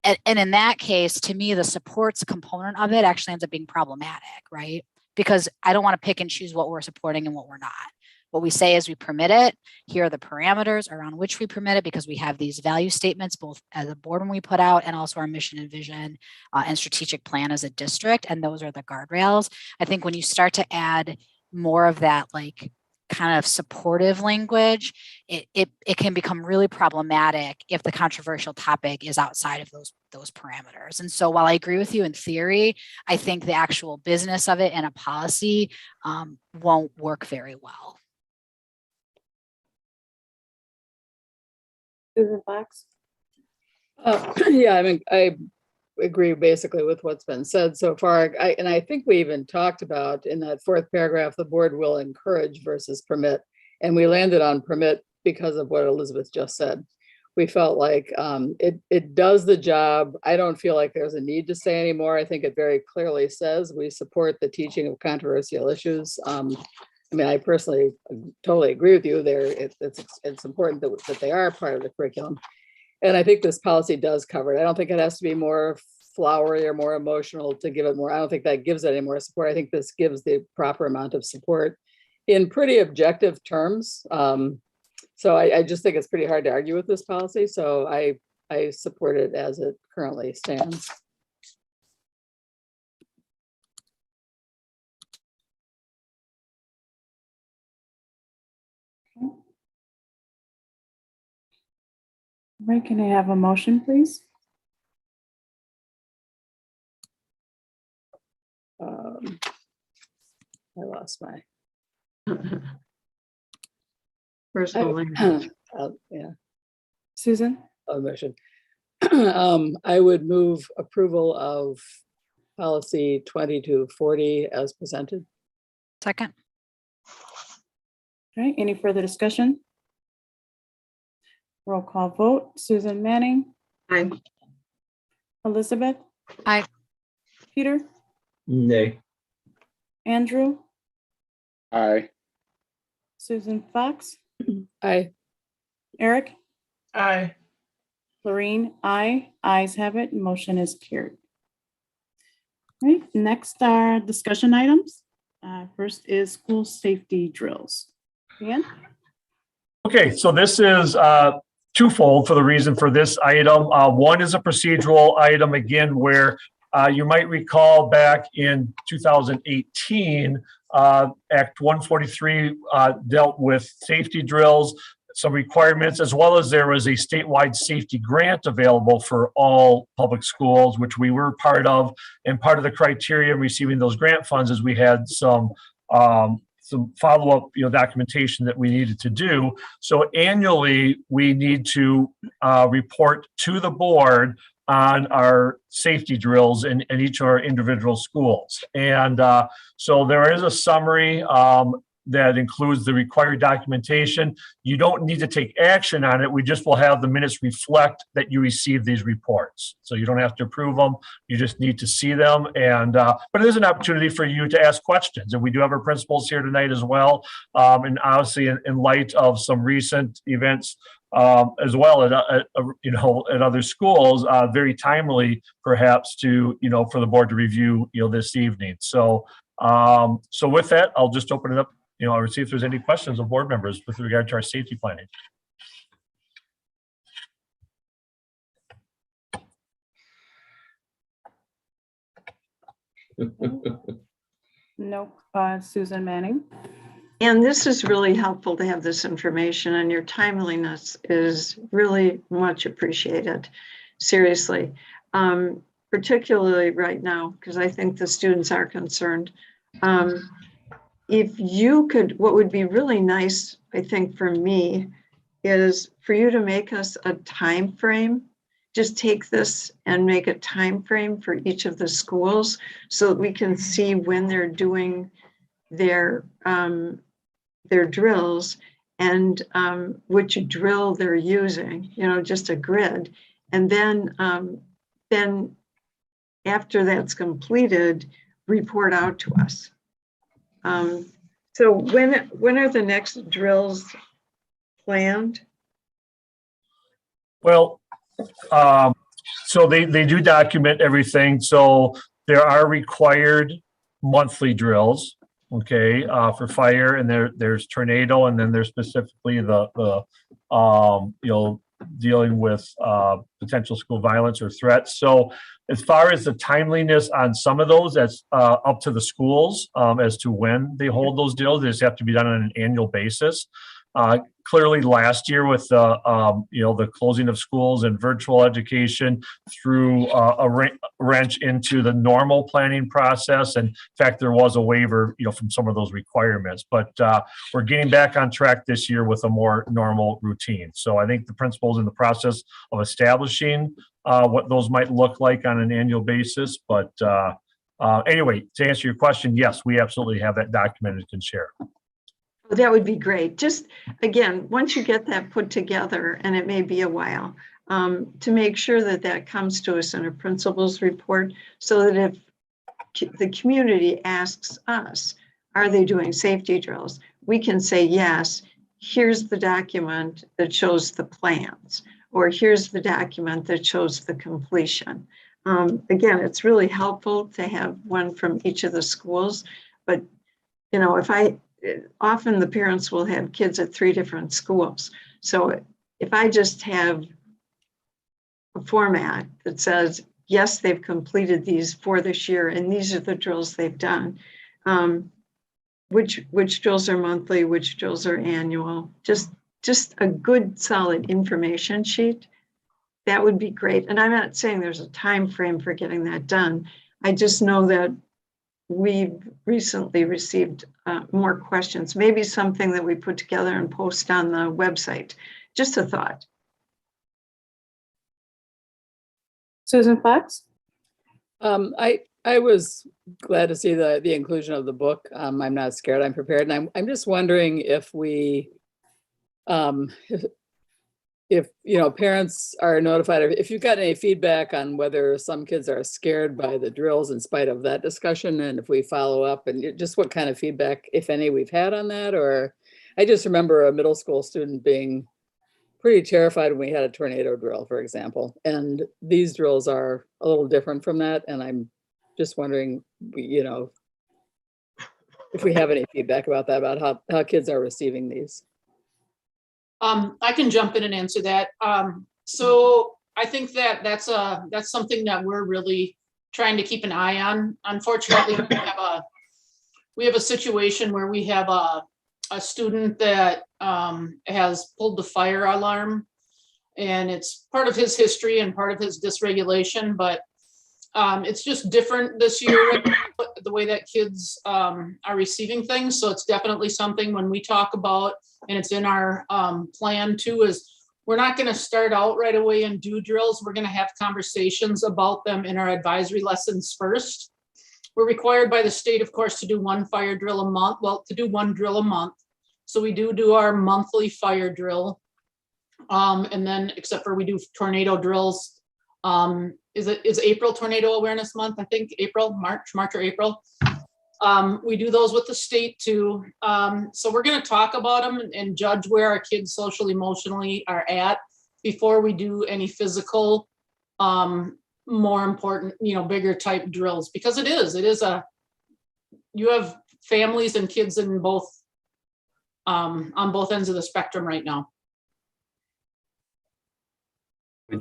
And in that case, to me, the supports component of it actually ends up being problematic, right? Because I don't want to pick and choose what we're supporting and what we're not. What we say is we permit it. Here are the parameters around which we permit it, because we have these value statements, both as a board when we put out, and also our mission and vision and strategic plan as a district. And those are the guardrails. I think when you start to add more of that, like kind of supportive language, it can become really problematic if the controversial topic is outside of those parameters. And so while I agree with you in theory, I think the actual business of it and a policy won't work very well. Susan Fox? Yeah, I mean, I agree basically with what's been said so far. And I think we even talked about in that fourth paragraph, the board will encourage versus permit. And we landed on permit because of what Elizabeth just said. We felt like it does the job. I don't feel like there's a need to say anymore. I think it very clearly says we support the teaching of controversial issues. I mean, I personally totally agree with you there. It's important that they are part of the curriculum. And I think this policy does cover it. I don't think it has to be more flowery or more emotional to give it more. I don't think that gives it any more support. I think this gives the proper amount of support in pretty objective terms. So I just think it's pretty hard to argue with this policy. So I support it as it currently stands. Right, can I have a motion, please? I lost my. Personal language. Yeah. Susan? Motion. I would move approval of policy 2240 as presented. Second. All right, any further discussion? Roll call vote. Susan Manning? Aye. Elizabeth? Aye. Peter? Nay. Andrew? Aye. Susan Fox? Aye. Eric? Aye. Lorraine? Aye. Ayes have it. Motion is carried. All right, next are discussion items. First is school safety drills. Dan? Okay, so this is twofold for the reason for this item. One is a procedural item, again, where you might recall back in 2018, Act 143 dealt with safety drills, some requirements, as well as there was a statewide safety grant available for all public schools, which we were part of. And part of the criteria in receiving those grant funds is we had some follow-up, documentation that we needed to do. So annually, we need to report to the board on our safety drills in each of our individual schools. And so there is a summary that includes the required documentation. You don't need to take action on it. We just will have the minutes reflect that you received these reports. So you don't have to approve them. You just need to see them. And but it is an opportunity for you to ask questions. And we do have our principals here tonight as well. And obviously, in light of some recent events as well at other schools, very timely perhaps to for the board to review this evening. So so with that, I'll just open it up. I'll see if there's any questions of board members with regard to our safety planning. No, Susan Manning. And this is really helpful to have this information, and your timeliness is really much appreciated, seriously. Particularly right now, because I think the students are concerned. If you could, what would be really nice, I think for me, is for you to make us a time frame. Just take this and make a time frame for each of the schools so that we can see when they're doing their drills, and which drill they're using, just a grid. And then after that's completed, report out to us. So when are the next drills planned? Well, so they do document everything. So there are required monthly drills, okay, for fire, and there's tornado, and then there's specifically the dealing with potential school violence or threats. So as far as the timeliness on some of those, that's up to the schools as to when they hold those drills. They just have to be done on an annual basis. Clearly last year with the closing of schools and virtual education threw a wrench into the normal planning process. And in fact, there was a waiver, from some of those requirements, but we're getting back on track this year with a more normal routine. So I think the principal's in the process of establishing what those might look like on an annual basis. But anyway, to answer your question, yes, we absolutely have that documented and can share. Well, that would be great. Just again, once you get that put together, and it may be a while, to make sure that that comes to us in a principal's report, so that if the community asks us, are they doing safety drills? We can say, yes, here's the document that shows the plans, or here's the document that shows the completion. Again, it's really helpful to have one from each of the schools, but often the parents will have kids at 3 different schools. So if I just have a format that says, yes, they've completed these for this year, and these are the drills they've done, which drills are monthly, which drills are annual, just a good solid information sheet, that would be great. And I'm not saying there's a time frame for getting that done. I just know that we've recently received more questions, maybe something that we put together and post on the website. Just a thought. Susan Fox? I was glad to see the inclusion of the book. I'm not scared, I'm prepared. And I'm just wondering if we, if parents are notified, if you've got any feedback on whether some kids are scared by the drills in spite of that discussion, and if we follow up, and just what kind of feedback, if any, we've had on that. Or I just remember a middle school student being pretty terrified when we had a tornado drill, for example, and these drills are a little different from that. And I'm just wondering, if we have any feedback about that, about how kids are receiving these. I can jump in and answer that. So I think that's something that we're really trying to keep an eye on. Unfortunately, we have a situation where we have a student that has pulled the fire alarm, and it's part of his history and part of his dysregulation, but it's just different this year, the way that kids are receiving things. So it's definitely something when we talk about, and it's in our plan too, is we're not going to start out right away and do drills. We're going to have conversations about them in our advisory lessons first. We're required by the state, of course, to do 1 fire drill a month. Well, to do 1 drill a month. So we do our monthly fire drill. And then, except for we do tornado drills. Is April Tornado Awareness Month? I think March or April. We do those with the state too. So we're going to talk about them and judge where our kids social emotionally are at before we do any physical, more important, bigger type drills, because it is you have families and kids in both, on both ends of the spectrum right now.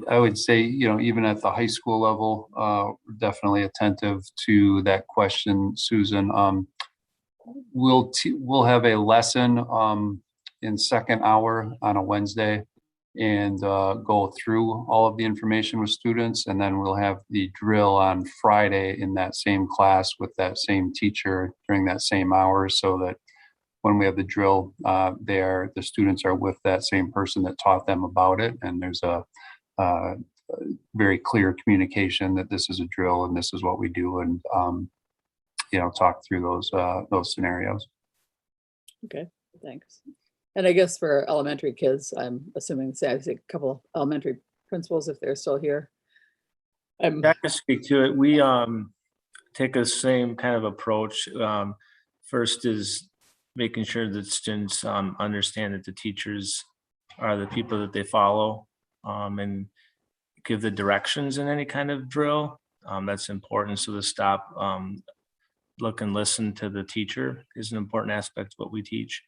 I would say, even at the high school level, we're definitely attentive to that question, Susan. We'll have a lesson in second hour on a Wednesday and go through all of the information with students, and then we'll have the drill on Friday in that same class with that same teacher during that same hour, so that when we have the drill there, the students are with that same person that taught them about it, and there's a very clear communication that this is a drill and this is what we do, and talk through those scenarios. Okay, thanks. And I guess for elementary kids, I'm assuming, say, I see a couple elementary principals, if they're still here. I can speak to it. We take the same kind of approach. First is making sure that students understand that the teachers are the people that they follow, and give the directions in any kind of drill. That's important. So to stop, look and listen to the teacher is an important aspect of what we teach.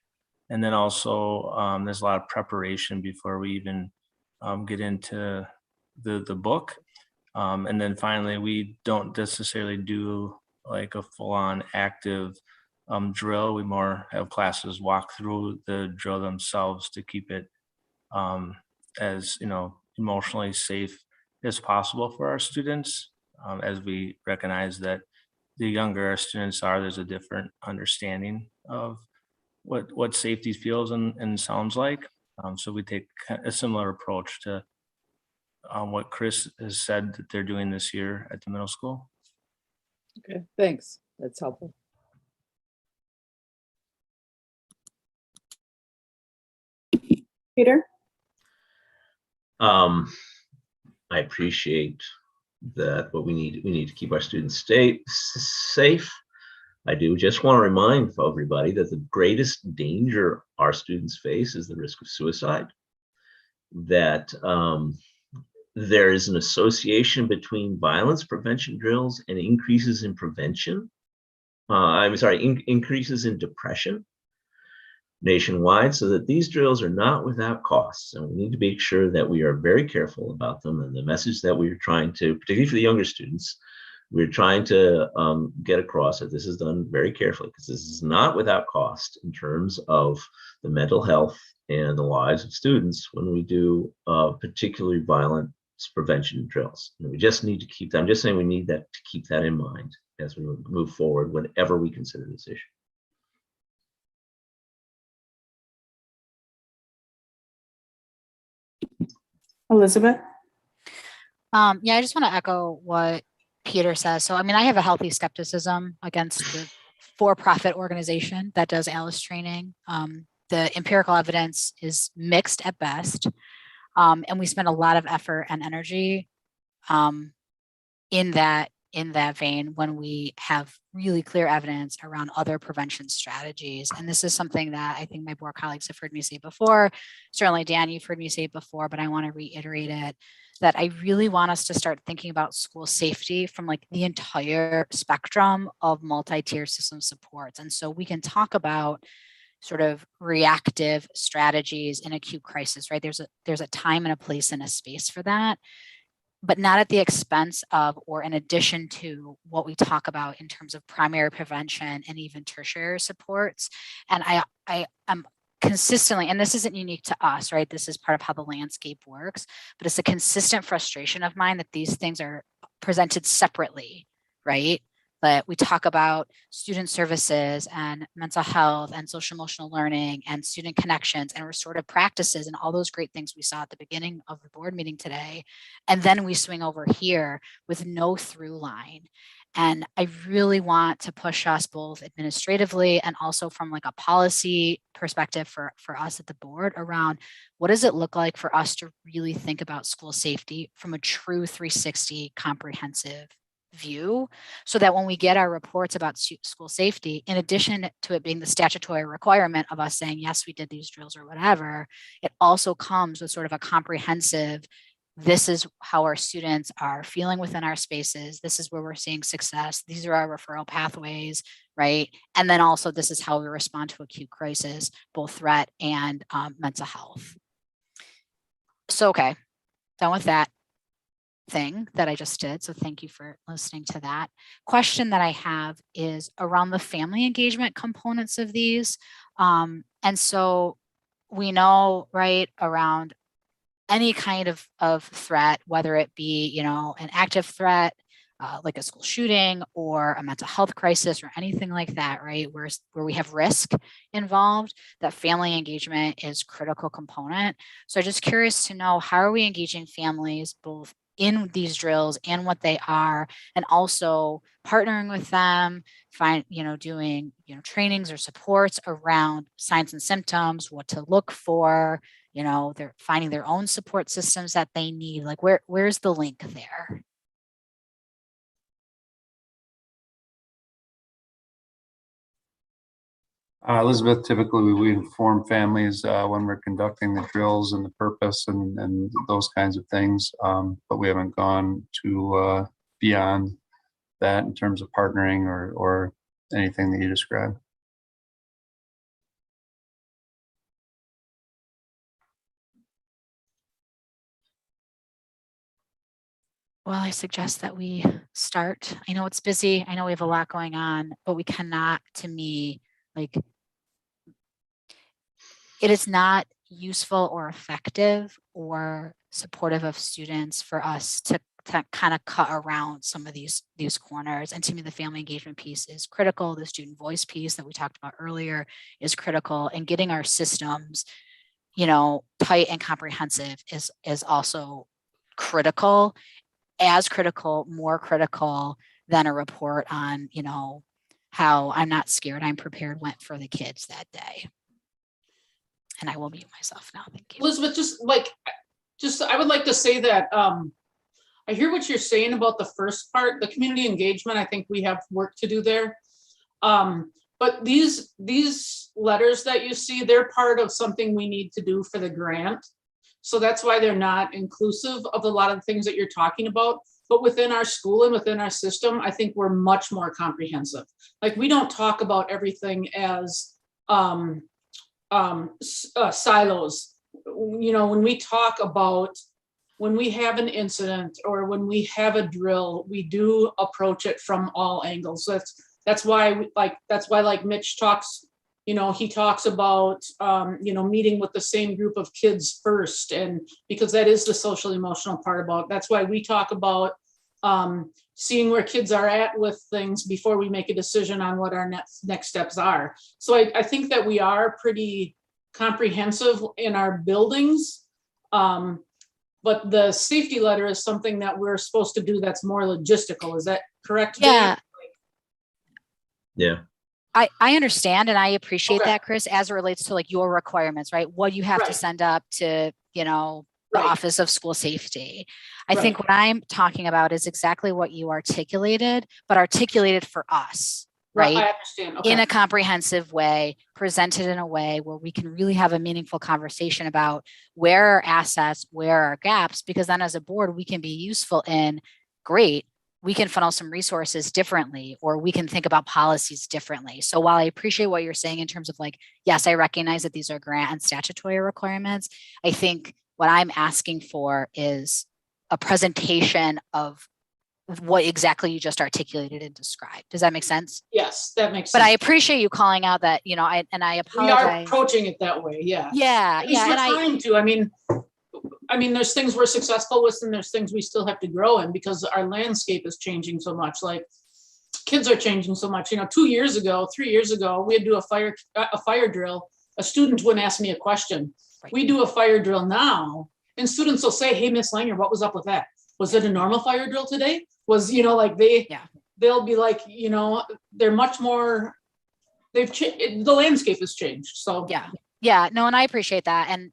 And then also there's a lot of preparation before we even get into the book. And then finally, we don't necessarily do like a full-on active drill. We more have classes walk through the drill themselves to keep it as emotionally safe as possible for our students, as we recognize that the younger our students are, there's a different understanding of what safety feels and sounds like. So we take a similar approach to what Chris has said that they're doing this year at the middle school. Okay, thanks. That's helpful. Peter? I appreciate that, but we need to keep our students safe. I do just want to remind everybody that the greatest danger our students face is the risk of suicide. That there is an association between violence prevention drills and increases in prevention. Increases in depression nationwide, so that these drills are not without costs, and we need to make sure that we are very careful about them. And the message that we're trying to, particularly for the younger students, we're trying to get across that this is done very carefully, because this is not without cost in terms of the mental health and the lives of students when we do particularly violent prevention drills. And we just need to keep that. I'm just saying we need to keep that in mind as we move forward whenever we consider this issue. Elizabeth? Yeah, I just want to echo what Peter says. So, I mean, I have a healthy skepticism against the for-profit organization that does ALICE training. The empirical evidence is mixed at best. And we spend a lot of effort and energy in that vein when we have really clear evidence around other prevention strategies. And this is something that I think my board colleagues have heard me say before. Certainly, Dan, you've heard me say it before, but I want to reiterate it, that I really want us to start thinking about school safety from like the entire spectrum of multi-tier system supports. And so we can talk about sort of reactive strategies in acute crisis, right? There's a time and a place and a space for that, but not at the expense of or in addition to what we talk about in terms of primary prevention and even tertiary supports. And I am consistently, and this isn't unique to us, right? This is part of how the landscape works, but it's a consistent frustration of mine that these things are presented separately, right? But we talk about student services and mental health and social emotional learning and student connections and restorative practices and all those great things we saw at the beginning of the board meeting today. And then we swing over here with no through line. And I really want to push us both administratively and also from like a policy perspective for us at the board around what does it look like for us to really think about school safety from a true 360 comprehensive view, so that when we get our reports about school safety, in addition to it being the statutory requirement of us saying, yes, we did these drills or whatever, it also comes with sort of a comprehensive, this is how our students are feeling within our spaces. This is where we're seeing success. These are our referral pathways, right? And then also this is how we respond to acute crisis, both threat and mental health. So, okay, done with that thing that I just did. So thank you for listening to that. Question that I have is around the family engagement components of these. And so we know, right, around any kind of threat, whether it be, you know, an active threat, like a school shooting or a mental health crisis or anything like that, right, where we have risk involved, that family engagement is critical component. So I'm just curious to know, how are we engaging families both in these drills and what they are, and also partnering with them, doing, trainings or supports around signs and symptoms, what to look for, they're finding their own support systems that they need. Like where's the link there? Elizabeth, typically we inform families when we're conducting the drills and the purpose and those kinds of things, but we haven't gone to beyond that in terms of partnering or anything that you described. Well, I suggest that we start. I know it's busy. I know we have a lot going on, but we cannot, to me, like, it is not useful or effective or supportive of students for us to kind of cut around some of these corners. And to me, the family engagement piece is critical. The student voice piece that we talked about earlier is critical, and getting our systems, tight and comprehensive is also critical, as critical, more critical than a report on, how I'm not scared, I'm prepared went for the kids that day. And I will mute myself now. Thank you. Elizabeth, I would like to say that I hear what you're saying about the first part, the community engagement. I think we have work to do there. But these letters that you see, they're part of something we need to do for the grant. So that's why they're not inclusive of a lot of the things that you're talking about. But within our school and within our system, I think we're much more comprehensive. Like, we don't talk about everything as silos. When we talk about, when we have an incident or when we have a drill, we do approach it from all angles. That's why Mitch talks, he talks about, meeting with the same group of kids first, and because that is the social emotional part about. That's why we talk about seeing where kids are at with things before we make a decision on what our next steps are. So I think that we are pretty comprehensive in our buildings. But the safety letter is something that we're supposed to do that's more logistical. Is that correct? Yeah. Yeah. I understand, and I appreciate Okay. that, Chris, as it relates to like your requirements, right? What you have to Right. send up to, the Right. Office of School Safety. I think Right. what I'm talking about is exactly what you articulated, but articulated for us, right? I understand. Okay. In a comprehensive way, presented in a way where we can really have a meaningful conversation about where are our assets, where are our gaps, because then as a board, we can be useful in, great, we can funnel some resources differently, or we can think about policies differently. So while I appreciate what you're saying in terms of like, yes, I recognize that these are grant and statutory requirements, I think what I'm asking for is a presentation of what exactly you just articulated and described. Does that make sense? Yes, that makes But sense. I appreciate you calling out that, I We are apologize. approaching it that way. Yeah. Yeah. At least Yeah. we're And trying to. I mean, there's things we're successful with, and there's things we still have to grow in because our landscape is changing so much. Like, kids are changing so much. 3 years ago, we had to do a fire drill. A student wouldn't ask me a question. Right. We do a fire drill now, and students will say, "Hey, Miss Langer, what was up with that? Was it a normal fire drill today?" They'll be like, they're much more, the landscape has changed. So yeah, no, and I appreciate that. And,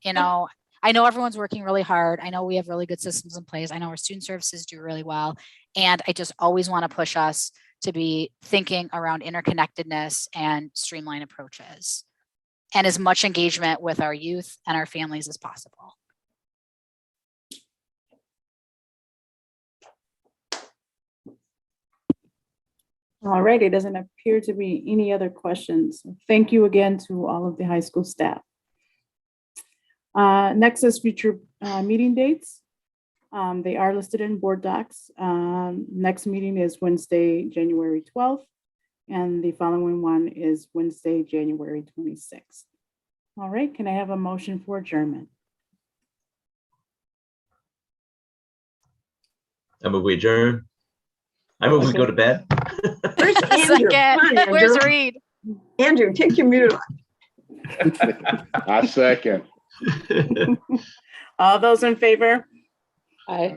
I know everyone's working really hard. I know we have really good systems in place. I know our student services do really well. And I just always want to push us to be thinking around interconnectedness and streamlined approaches, and as much engagement with our youth and our families as possible. All right, it doesn't appear to be any other questions. Thank you again to all of the high school staff. Next is future meeting dates. They are listed in board docs. Next meeting is Wednesday, January 12th, and the following one is Wednesday, January 26th. All right, can I have a motion for adjournment? I move we adjourn. I move we go to bed. Where's Andrew? Come on, Andrew. Where's Reed? Andrew, take your mute off. I second. All those in favor? I